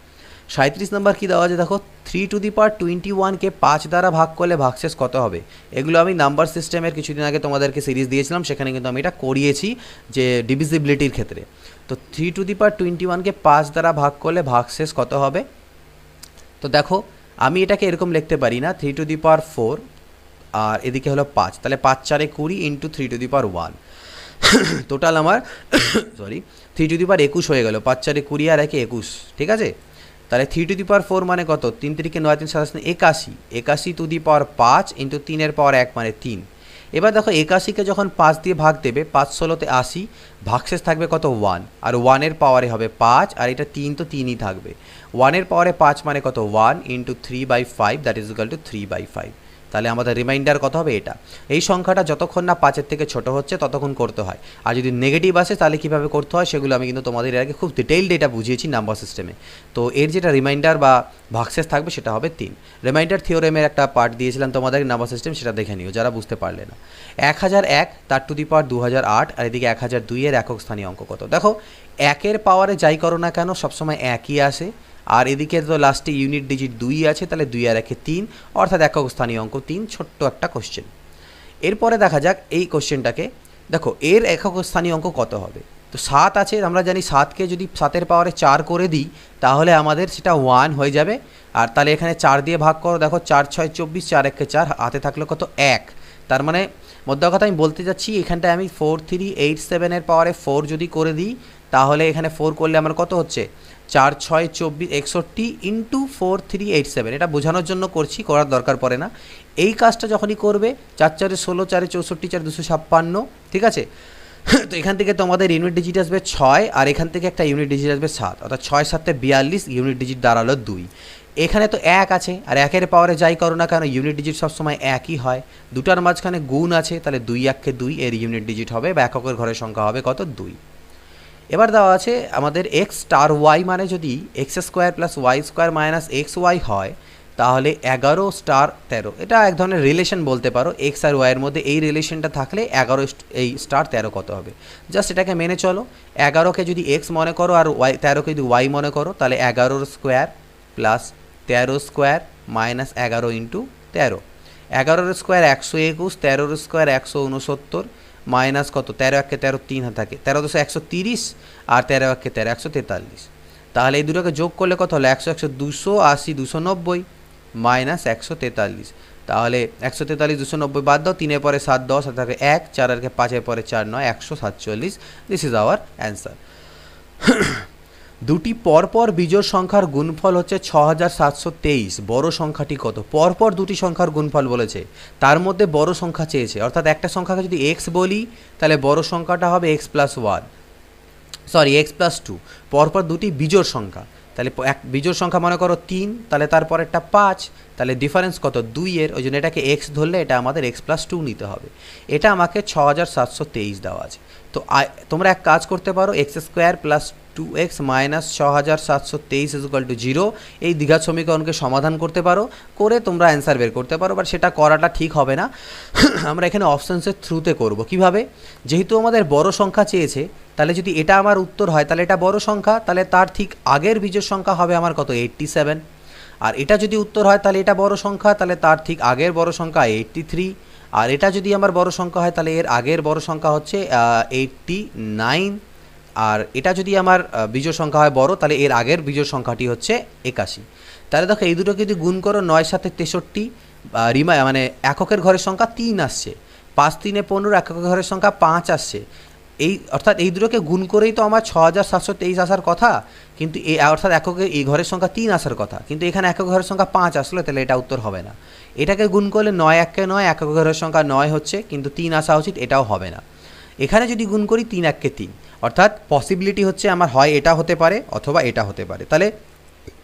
37 নম্বর কী দেওয়া আছে দেখো, 3^21কে 5 দ্বারা ভাগ করলে ভাগশেষ কত হবে? এগুলো আমি নাম্বার সিস্টেমের কিছুদিন আগে তোমাদেরকে সিরিজ দিয়েছিলাম, সেখানে কিন্তু আমি এটা করিয়েছি যে ডিভিজিবিলিটির ক্ষেত্রে। তো 3^21কে 5 দ্বারা ভাগ করলে ভাগশেষ কত হবে? তো দেখো আমি এটাকে এরকম লিখতে পারি না, 3^4 আর এদিকে হলো 5, তাহলে 5 4 20 ইন্টু 3^1, টোটাল আমার 3^21 হয়ে গেল। 5 4 20 আর 1 21, ঠিক আছে। তাহলে 3^4 মানে কত? 3 3 9 3 7 81, 81^5 ইন্টু 3-এর পাওয়ার 1 মানে 3। এবার দেখো 81কে যখন 5 দিয়ে ভাগ দেবে, 5 16 80, ভাগশেষ থাকবে কত? 1, আর 1-এর পাওয়ারে হবে 5, আর এটা 3 তো 3ই থাকবে। 1-এর পাওয়ারে 5 মানে কত? 1 into 3/5, that is equal two 3/5। তাহলে আমাদের রিমাইন্ডার কত হবে? এটা। এই সংখ্যাটা যতক্ষণ না 5-এর থেকে ছোট হচ্ছে ততক্ষণ করতে হয়, আর যদি নেগেটিভ আসে তাহলে কীভাবে করতে হয় সেগুলো আমি কিন্তু তোমাদের এর আগে খুব ডিটেইলড এটা বুঝিয়েছি নাম্বার সিস্টেমে। তো এর যেটা রিমাইন্ডার বা ভাগশেষ থাকবে সেটা হবে 3। রিমাইন্ডার থিওরেমের একটা পার্ট দিয়েছিলাম তোমাদের নাম্বার সিস্টেম, সেটা দেখে নিও যারা বুঝতে পারলে না। 1001 তার টু দি পাওয়ার 2008, আর এদিকে 1002-এর একক স্থানীয় অঙ্ক কত? দেখো 1-এর পাওয়ারে যাই করো না কেন সবসময় একই আসে, আর এদিকে তো লাস্টে ইউনিট ডিজিট 2 আছে, তাহলে 2 আর 1 3, অর্থাৎ একক স্থানীয় অঙ্ক 3। ছোট্ট একটা কোশ্চেন। এরপরে দেখা যাক এই কোশ্চেনটাকে, দেখো এর একক স্থানীয় অঙ্ক কত হবে, তো 7 আছে, আমরা জানি 7কে যদি 7-এর পাওয়ারে 4 করে দিই তাহলে আমাদের সেটা 1 হয়ে যাবে। আর তাহলে এখানে 4 দিয়ে ভাগ করো, দেখো 4 6 24, 4 1 4, হাতে থাকলো কত 1। তার মানে মধ্য কথা আমি বলতে যাচ্ছি এখানটায় আমি 4387-এর পাওয়ারে 4 যদি করে দিই তাহলে এখানে 4 করলে আমার কত হচ্ছে 4 6 24 61 ইন্টু 4387। এটা বোঝানোর জন্য করছি, করার দরকার পড়ে না। এই কাজটা যখনই করবে 4 4 16, 4 64, 4 256, ঠিক আছে। তো এখান থেকে তোমাদের ইউনিট ডিজিট আসবে 6 আর এখান থেকে একটা ইউনিট ডিজিট আসবে 7, অর্থাৎ 6 7 42, ইউনিট ডিজিট দাঁড়ালো 2। এখানে তো 1 আছে আর 1-এর পাওয়ারে যাই করো না কেন ইউনিট ডিজিট সবসময় একই হয়, দুটার মাঝখানে গুণ আছে, তাহলে 2 1 2, এর ইউনিট ডিজিট হবে বা এককের ঘরের সংখ্যা হবে কত 2। এবার দেওয়া আছে আমাদের এক্স স্টার ওয়াই মানে যদি X square plus Y square minus X Y হয় তাহলে 11 স্টার 13, এটা এক ধরনের রিলেশন বলতে পারো, এক্স আর ওয়াইয়ের মধ্যে এই রিলেশনটা থাকলে 11 এই স্টার 13 কত হবে, জাস্ট এটাকে মেনে চলো। 11কে যদি এক্স মনে করো আর 13কে যদি ওয়াই মনে করো তাহলে 11 square plus 13 square minus 11 into 13, 11 square 121, 13 square 169 minus কত 13 1 13 3 থাকে, 13 2 130 আর 13 1 13 143। তাহলে এই দুটোকে যোগ করলে কত হলো 100 100 280 290 মাইনাস 143। তাহলে 143 290 বাদ দাও, 3-এর পরে 7 10 আর থাকে 1, 4 আর 5-এর পরে 4 9 147। This is our answer. দুটি পরপর বিজোড় সংখ্যার গুণফল হচ্ছে 6723, বড় সংখ্যাটি কত? পরপর দুটি সংখ্যার গুণফল বলেছে, তার মধ্যে বড় সংখ্যা চেয়েছে, অর্থাৎ একটা সংখ্যাকে যদি এক্স বলি তাহলে বড় সংখ্যাটা হবে x plus 1, sorry x plus 2। পরপর দুটি বিজোড় সংখ্যা, তাহলে এক বিজোড় সংখ্যা মনে করো 3, তাহলে তারপর একটা 5, তাহলে ডিফারেন্স কত 2-এর, ওই জন্য এটাকে এক্স ধরলে এটা আমাদের এক্স প্লাস 2 নিতে হবে। এটা আমাকে 6723 দেওয়া আছে। তো তোমরা এক কাজ করতে পারো, x square plus 2x minus 6723 equal to 0, এই দ্বিঘাত সমীকরণকে সমাধান করতে পারো, করে তোমরা অ্যান্সার বের করতে পারো, বাট সেটা করাটা ঠিক হবে না। আমরা এখানে অপশানসের থ্রুতে করব। কিভাবে? যেহেতু আমাদের বড় সংখ্যা চেয়েছে, তাহলে যদি এটা আমার উত্তর হয় তাহলে এটা বড় সংখ্যা, তাহলে তার ঠিক আগের বিজোড় সংখ্যা হবে আমার কত 87। আর এটা যদি উত্তর হয় তাহলে এটা বড় সংখ্যা, তাহলে তার ঠিক আগের বড় সংখ্যা 83। আর এটা যদি আমার বড় সংখ্যা হয় তাহলে এর আগের বড় সংখ্যা হচ্ছে 89। আর এটা যদি আমার বিজোড় সংখ্যা হয় বড়, তাহলে এর আগের বিজোড় সংখ্যাটি হচ্ছে 81। তাহলে দেখো এই দুটোকে যদি গুণ করো 9 7 63, মানে এককের ঘরের সংখ্যা 3 আসছে, 5 3 15, এককের ঘরের সংখ্যা 5 আসছে। এই অর্থাৎ এই দুটোকে গুণ করেই তো আমার 6723 আসার কথা, কিন্তু এই অর্থাৎ এককে এই ঘরের সংখ্যা 3 আসার কথা, কিন্তু এখানে একক ঘরের সংখ্যা 5 আসলো, তাহলে এটা উত্তর হবে না। এটাকে গুণ করলে 9 1 9, একক ঘরের সংখ্যা 9 হচ্ছে, কিন্তু 3 আসা উচিত, এটাও হবে না। এখানে যদি গুণ করি 3 1 3, অর্থাৎ পসিবিলিটি হচ্ছে আমার হয় এটা হতে পারে অথবা এটা হতে পারে, তাহলে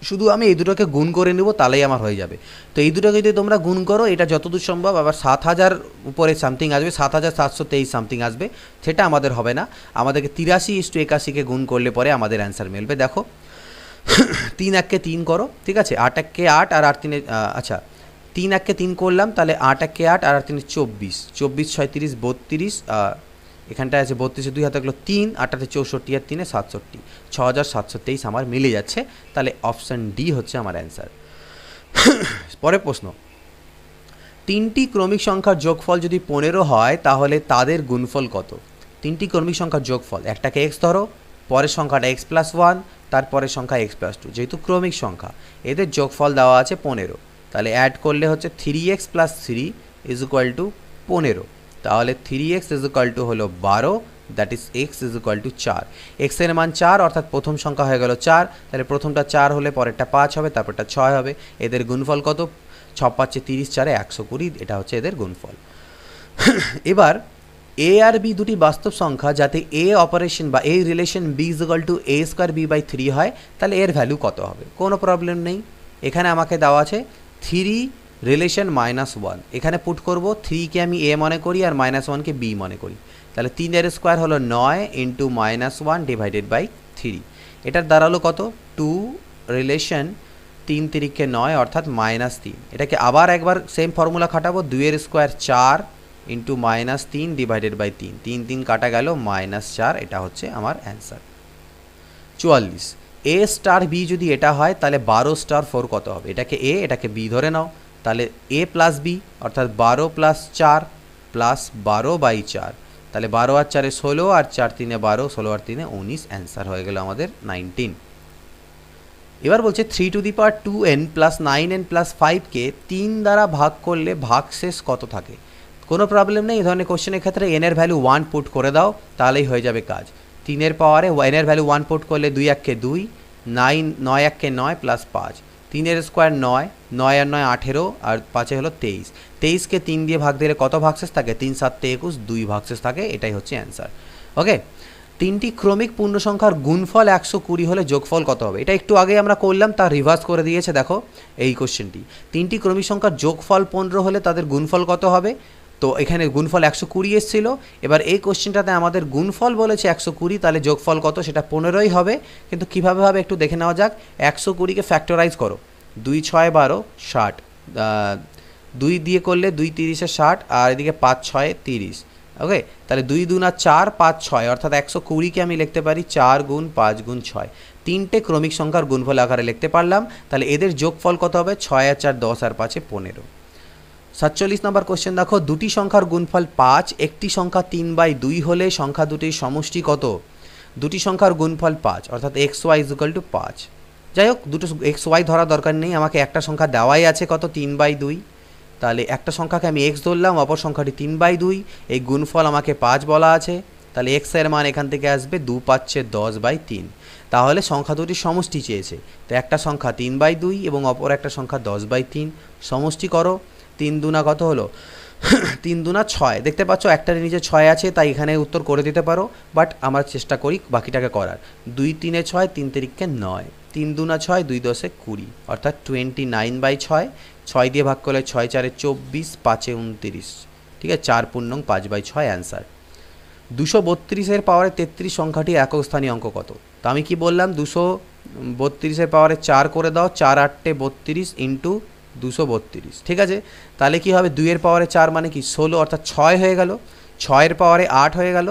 শুধু আমি এই দুটোকে গুণ করে নেব তাহলেই আমার হয়ে যাবে। তো এই দুটোকে যদি তোমরা গুণ করো, এটা যতদূর সম্ভব আবার 7000 উপরে সামথিং আসবে, 7723 সামথিং আসবে, সেটা আমাদের হবে না। আমাদেরকে 83:81কে গুণ করলে পরে আমাদের অ্যান্সার মিলবে। দেখো 3 1 3 করো, ঠিক আছে, 8 1 8 আর 8 3, আচ্ছা 3 1 3 করলাম, তাহলে 8 1 8 আর 8 3 24, 24 36 32, এখানটায় আছে 32 2 হাতে গেলো 3, 8 64 আর 3 67, 6723 আমার মিলে যাচ্ছে। তাহলে অপশান ডি হচ্ছে আমার অ্যান্সার। পরের প্রশ্ন, তিনটি ক্রমিক সংখ্যার যোগফল যদি 15 হয় তাহলে তাদের গুণফল কত? তিনটি ক্রমিক সংখ্যার যোগফল, একটাকে এক্স ধরো, পরের সংখ্যাটা এক্স প্লাস 1, তারপরের সংখ্যা এক্স প্লাস 2, যেহেতু ক্রমিক সংখ্যা এদের যোগফল দেওয়া আছে 15, তাহলে অ্যাড করলে হচ্ছে 3x plus 3 is equal two 15, তাহলে 3x ইজ ইকুয়াল টু হলো 12, that is x is equal two 4। এক্সের মান 4, অর্থাৎ প্রথম সংখ্যা হয়ে গেল 4, তাহলে প্রথমটা 4 হলে পরেরটা 5 হবে, তারপরটা 6 হবে। এদের গুণফল কত? 6 5 30 4 120, এটা হচ্ছে এদের গুণফল। এবার এ আর বি দুটি বাস্তব সংখ্যা, যাতে এ অপারেশন বা এই relation B is equal to a square b by 3 হয়, তাহলে এর ভ্যালু কত হবে? কোনো প্রবলেম নেই, এখানে আমাকে দেওয়া আছে 3 রিলেশন -1, এখানে পুট করব 3কে আমি a মনে করি আর -1কে b মনে করি, তাহলে 3 স্কোয়ার হলো 9 ইন্টু -1 ডিভাইডেড বাই 3, এটার দাঁড়ালো কত? 2 রিলেশন 3 3 9, অর্থাৎ -3। এটাকে আবার একবার সেম ফর্মুলা খাটাবো, 2 স্কোয়ার 4 ইন্টু -3 ডিভাইডেড বাই 3, 3 3 কাটা গেল -4, এটা হচ্ছে আমার অ্যান্সার। 44, a স্টার b যদি এটা হয় তাহলে 12 স্টার 4 কত হবে? এটাকে a, এটাকে b ধরে নাও, তাহলে a প্লাস b অর্থাৎ 12 প্লাস 4 প্লাস 12 বাই 4, তাহলে 12 আর 4 16 আর 4 3 12, 16 আর 3 19, অ্যান্সার হয়ে গেল আমাদের 19। এবার বলছে 3 to the power 2n plus 9n plus 5কে 3 দ্বারা ভাগ করলে ভাগশেষ কত থাকে? কোনো প্রবলেম নেই, এই ধরনের কোশ্চেনের ক্ষেত্রে n এর ভ্যালু 1 পুট করে দাও, তাহলেই হয়ে যাবে কাজ। 3 এর পাওয়ারে n এর ভ্যালু 1 পুট করলে 2 1 কে 2, 9 1 কে 9 প্লাস 5, 3 এর স্কোয়ার 9, 9 আর 9 18, আর 5 হলো 23, 23কে 3 দিয়ে ভাগ দিলে কত ভাগশেষ থাকে? 3 7 21, 2 ভাগশেষ থাকে, এটাই হচ্ছে অ্যান্সার। ওকে, তিনটি ক্রমিক পূর্ণ সংখ্যার গুণফল 120 হলে যোগফল কত হবে? এটা একটু আগে আমরা করলাম, তা রিভার্স করে দিয়েছে দেখো এই কোশ্চেনটি। তিনটি ক্রমিক সংখ্যার যোগফল 15 হলে তাদের গুণফল কত হবে? তো এখানে গুণফল 120 এসেছিল, এবার এই কোশ্চেনটাতে আমাদের গুণফল বলেছে 120, তাহলে যোগফল কত? সেটা 15ই হবে। কিন্তু কীভাবে হবে একটু দেখে নেওয়া যাক। 120কে ফ্যাক্টরাইজ করো, 2 6 12 60, 2 দিয়ে করলে 2 30 60, আর এদিকে 5 6 30। ওকে, তাহলে 2 2 না 4 5 6, অর্থাৎ 120কে আমি লিখতে পারি 4 গুণ 5 গুণ 6, তিনটে ক্রমিক সংখ্যার গুণফল আকারে লিখতে পারলাম। তাহলে এদের যোগফল কত হবে? 6 আর 4 10 আর 5 15। 47 নম্বর কোশ্চেন দেখো, দুটি সংখ্যার গুণফল 5, একটি সংখ্যা 3/2 হলে সংখ্যা দুটির সমষ্টি কত? দুটি সংখ্যার গুণফল 5, অর্থাৎ xy = 5। যাই হোক, দুটো xy ধরা দরকার নেই, আমাকে একটা সংখ্যা দেওয়াই আছে কত? 3/2। তাহলে একটা সংখ্যাকে আমি x ধরলাম, অপর সংখ্যাটি 3/2, এই গুণফল আমাকে 5 বলা আছে। তাহলে x এর মান এখান থেকে আসবে 2 5 10/3। তাহলে সংখ্যা দুটির সমষ্টি চেয়েছে, তো একটা সংখ্যা 3/2 এবং অপর একটা সংখ্যা 10/3, সমষ্টি করো। 3 দুনা কত হলো? 3 দুনা 6। দেখতে পাচ্ছ একটার নিচে 6 আছে, তাই এখানে উত্তর করে দিতে পারো, বাট আমরা চেষ্টা করি বাকিটাকে করার। 2 3 6, 3 3 9, 3 দুনা 6, 2 10 20, অর্থাৎ 29/6। 6 দিয়ে ভাগ করলে 6 4 24, 5 29, ঠিক আছে, 4 পূর্ণং 5/6 অ্যান্সার। 232-এর পাওয়ারে 33 সংখ্যাটি একক স্থানীয় অঙ্ক কত? তো আমি কি বললাম? 232-এর পাওয়ারে 4 করে দাও, 4 8 32 ইন্টু 232, ঠিক আছে। তাহলে কি হবে? 2 এর পাওয়ারে 4 মানে কি? 16, অর্থাৎ 6 হয়ে গেল। 6 এর পাওয়ারে 8 হয়ে গেল,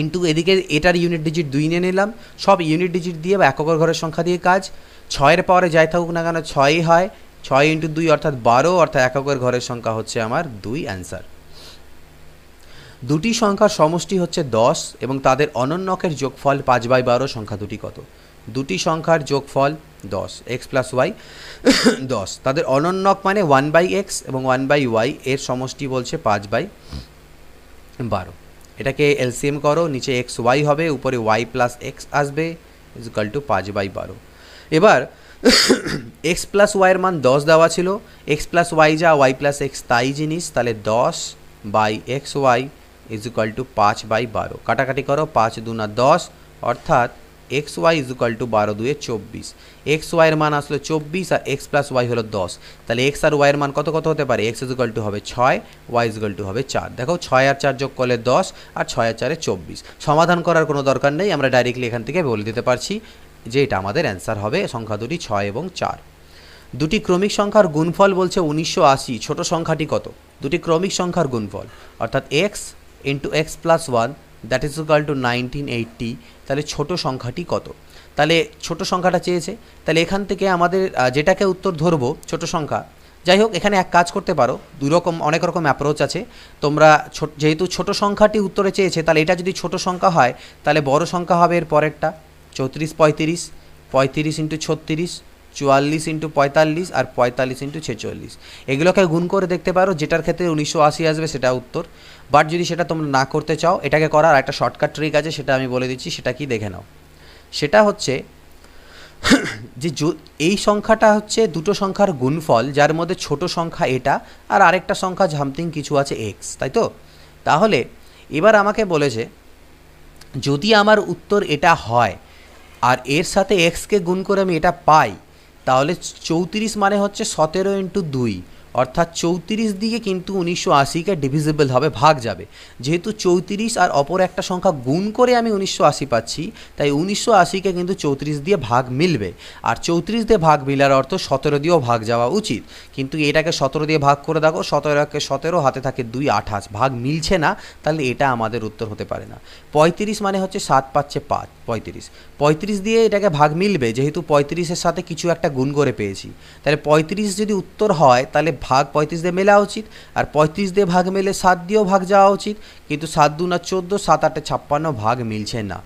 ইন্টু এদিকে এটার ইউনিট ডিজিট 2 নিয়ে নিলাম। সব ইউনিট ডিজিট দিয়ে বা এককের ঘরের সংখ্যা দিয়ে কাজ। 6 এর পাওয়ারে যাই থাকুক না কেন 6ই হয়, 6 ইন্টু 2 অর্থাৎ 12, অর্থাৎ এককের ঘরের সংখ্যা হচ্ছে আমার 2, অ্যান্সার। দুটি সংখ্যার সমষ্টি হচ্ছে 10 এবং তাদের অনন্যকের যোগফল 5/12, সংখ্যা দুটি কত? দুটি সংখ্যার যোগফল 10, x প্লাস ওয়াই 10, তাদের অনন্যক মানে 1/x এবং 1/y, এর সমষ্টি বলছে 5/12। এটাকে এলসিএম করো, নিচে এক্স ওয়াই হবে, উপরে ওয়াই প্লাস এক্স আসবে, ইজুকাল টু 5/12। এবার এক্স প্লাস ওয়াইয়ের মান 10 দেওয়া ছিল, এক্স প্লাস ওয়াই যা ওয়াই প্লাস এক্স তাই জিনিস, তাহলে 10/xy ইজুকাল টু 5/12। কাটাকাটি করো, 5 দুনা 10, অর্থাৎ X Y is equal to 12 2 24। X ওয়াইয়ের মান আসলো 24 আর এক্স প্লাস ওয়াই হলো 10, তাহলে এক্স আর ওয়াইয়ের মান কত কত হতে পারে? এক্স ইজুকাল টু হবে 6, ওয়াই ইজুকাল টু হবে 4। দেখো 6 আর 4 যোগ করলে 10, আর 6 আর 4 24। সমাধান করার কোনো দরকার নেই, আমরা ডাইরেক্টলি এখান থেকে বলে দিতে পারছি যে এটা আমাদের অ্যান্সার হবে সংখ্যা দুটি 6 এবং 4। দুটি ক্রমিক সংখ্যার গুণফল বলছে 1980, ছোট সংখ্যাটি কত? দুটি ক্রমিক সংখ্যার গুণফল, অর্থাৎ x into x plus 1 that is equal two 1980, তাহলে ছোট সংখ্যাটি কত? তাহলে ছোট সংখ্যাটা চেয়েছে, তাহলে এখান থেকে আমাদের যেটাকে উত্তর ধরবো ছোট সংখ্যা। যাই হোক, এখানে এক কাজ করতে পারো, অনেক রকম অ্যাপ্রোচ আছে। তোমরা যেহেতু ছোট সংখ্যাটি উত্তরে চেয়েছে, তাহলে এটা যদি ছোট সংখ্যা হয় তাহলে বড় সংখ্যা হবে এর পরেরটা 34 35, 35 ইন্টু 36, 44 ইন্টু 45, আর 45 ইন্টু 46। এগুলোকে গুণ করে দেখতে পারো, যেটার ক্ষেত্রে 1980 আসবে সেটা উত্তর। বাট যদি সেটা তোমরা না করতে চাও, এটাকে করার একটা শর্টকাট ট্রিক আছে, সেটা আমি বলে দিচ্ছি, সেটা কি দেখে নাও। সেটা হচ্ছে যে এই সংখ্যাটা হচ্ছে দুটো সংখ্যার গুণফল, যার মধ্যে ছোট সংখ্যা এটা আর আরেকটা সংখ্যা সামথিং কিছু আছে এক্স, তাই তো? তাহলে এবার আমাকে বলেছে যদি আমার উত্তর এটা হয় আর এর সাথে এক্সকে গুণ করে আমি এটা পাই, তাহলে 34 মানে হচ্ছে 17 ইন্টু 2, অর্থাৎ 34 দিয়ে কিন্তু 1980কে ডিভিজিবল হবে, ভাগ যাবে। যেহেতু 34 আর অপর একটা সংখ্যা গুণ করে আমি 1980 পাচ্ছি, তাই 1980কে কিন্তু 34 দিয়ে ভাগ মিলবে, আর 34 দিয়ে ভাগ মিলার অর্থ 17 দিয়েও ভাগ যাওয়া উচিত। কিন্তু এটাকে 17 দিয়ে ভাগ করে দেখো, 17কে 17, হাতে থাকে 2 28, ভাগ মিলছে না, তাহলে এটা আমাদের উত্তর হতে পারে না। 35 মানে হচ্ছে 7 5 5, 35 35 দিয়ে এটাকে ভাগ মিলবে, যেহেতু 35-এর সাথে কিছু একটা গুণ করে পেয়েছি, তাহলে 35 যদি উত্তর হয় তাহলে ভাগ 35 দিয়ে মেলা উচিত, আর 35 দিয়ে ভাগ মেলে 7 দিয়েও ভাগ যাওয়া উচিত, কিন্তু 7 2 14, 7 8 56 ভাগ মিলছে না।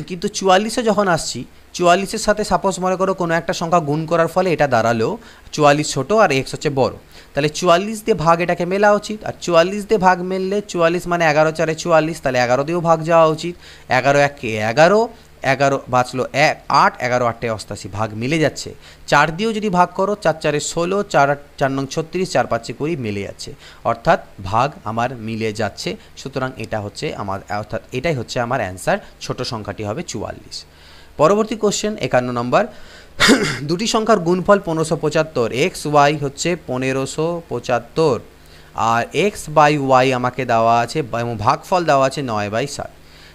কিন্তু 44-এ যখন আসছি, 44-এর সাথে সাপোজ মনে করো কোনো একটা সংখ্যা গুণ করার ফলে এটা দাঁড়ালো 44 ছোটো আর এক্স হচ্ছে বড়, তাহলে 44 দিয়ে ভাগ এটাকে মেলা উচিত, আর 44 দিয়ে ভাগ মেললে 44 মানে 11 4 44, তাহলে 11 দিয়েও ভাগ যাওয়া উচিত, 11 1 11, 11 বাঁচলো 8, 11 8 88 ভাগ মিলে যাচ্ছে। 4 দিয়েও যদি ভাগ করো 4 4 16, 4 4 9 36, 4 5 20 মিলে যাচ্ছে, অর্থাৎ ভাগ আমার মিলে যাচ্ছে। সুতরাং এটা হচ্ছে আমার, অর্থাৎ এটাই হচ্ছে আমার অ্যান্সার, ছোট সংখ্যাটি হবে 44। পরবর্তী কোশ্চেন 51 নম্বর, দুটি সংখ্যার গুণফল 1575, এক্স ওয়াই হচ্ছে 1575, আর এক্স বাই ওয়াই আমাকে দেওয়া আছে এবং ভাগফল দেওয়া আছে 9/7।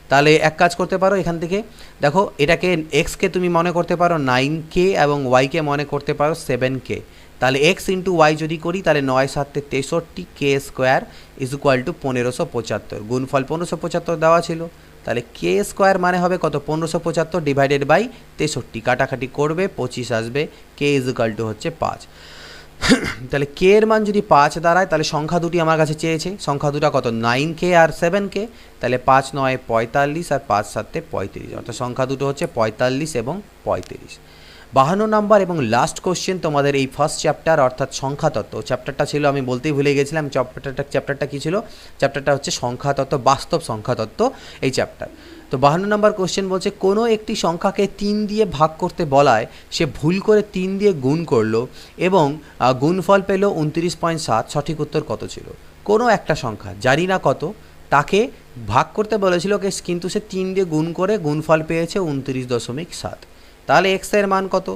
তাহলে এক কাজ করতে পারো, এখান থেকে দেখো এটাকে এক্সকে তুমি মনে করতে পারো 9k এবং ওয়াইকে মনে করতে পারো 7k। তাহলে এক্স ইন্টু ওয়াই যদি করি তাহলে 9 7 63, k square is equal two 1575, গুণফল 1575 দেওয়া ছিল, তাহলে কে স্কোয়ার মানে হবে কত, 1575 ডিভাইডেড বাই 63, কাটাকাটি করবে 25 আসবে, কে ইজ ইকুয়াল টু হচ্ছে 5। তাহলে কে এর মান যদি 5 দাঁড়ায়, তাহলে সংখ্যা দুটি আমার কাছে চেয়েছে, সংখ্যা দুটা কত, 9k আর 7k, তাহলে 5 9 45 আর 5 7 35, অর্থাৎ সংখ্যা দুটো হচ্ছে 45 এবং 35। 52 নম্বর এবং লাস্ট কোশ্চেন তোমাদের এই ফার্স্ট চ্যাপ্টার অর্থাৎ সংখ্যাতত্ত্ব চ্যাপ্টারটা ছিল, আমি বলতেই ভুলে গেছিলাম চ্যাপ্টারটা কী ছিল, চ্যাপ্টারটা হচ্ছে সংখ্যাতত্ত্ব, বাস্তব সংখ্যাতত্ত্ব এই চ্যাপ্টার। তো 52 নম্বর কোশ্চেন বলছে, কোনো একটি সংখ্যাকে 3 দিয়ে ভাগ করতে বলায় সে ভুল করে 3 দিয়ে গুণ করলো এবং গুণফল পেল 29.7, সঠিক উত্তর কত ছিল? কোনো একটা সংখ্যা জানি না কত, তাকে ভাগ করতে বলেছিল, কিন্তু সে 3 দিয়ে গুণ করে গুণফল পেয়েছে 29.7। তাহলে এক্স এর মান কত?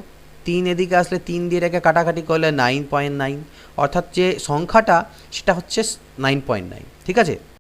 3 এদিকে আসলে 3 দিয়ে এটাকে কাটাকাটি করলে 9.9, অর্থাৎ যে সংখ্যাটা সেটা হচ্ছে 9.9, ঠিক আছে।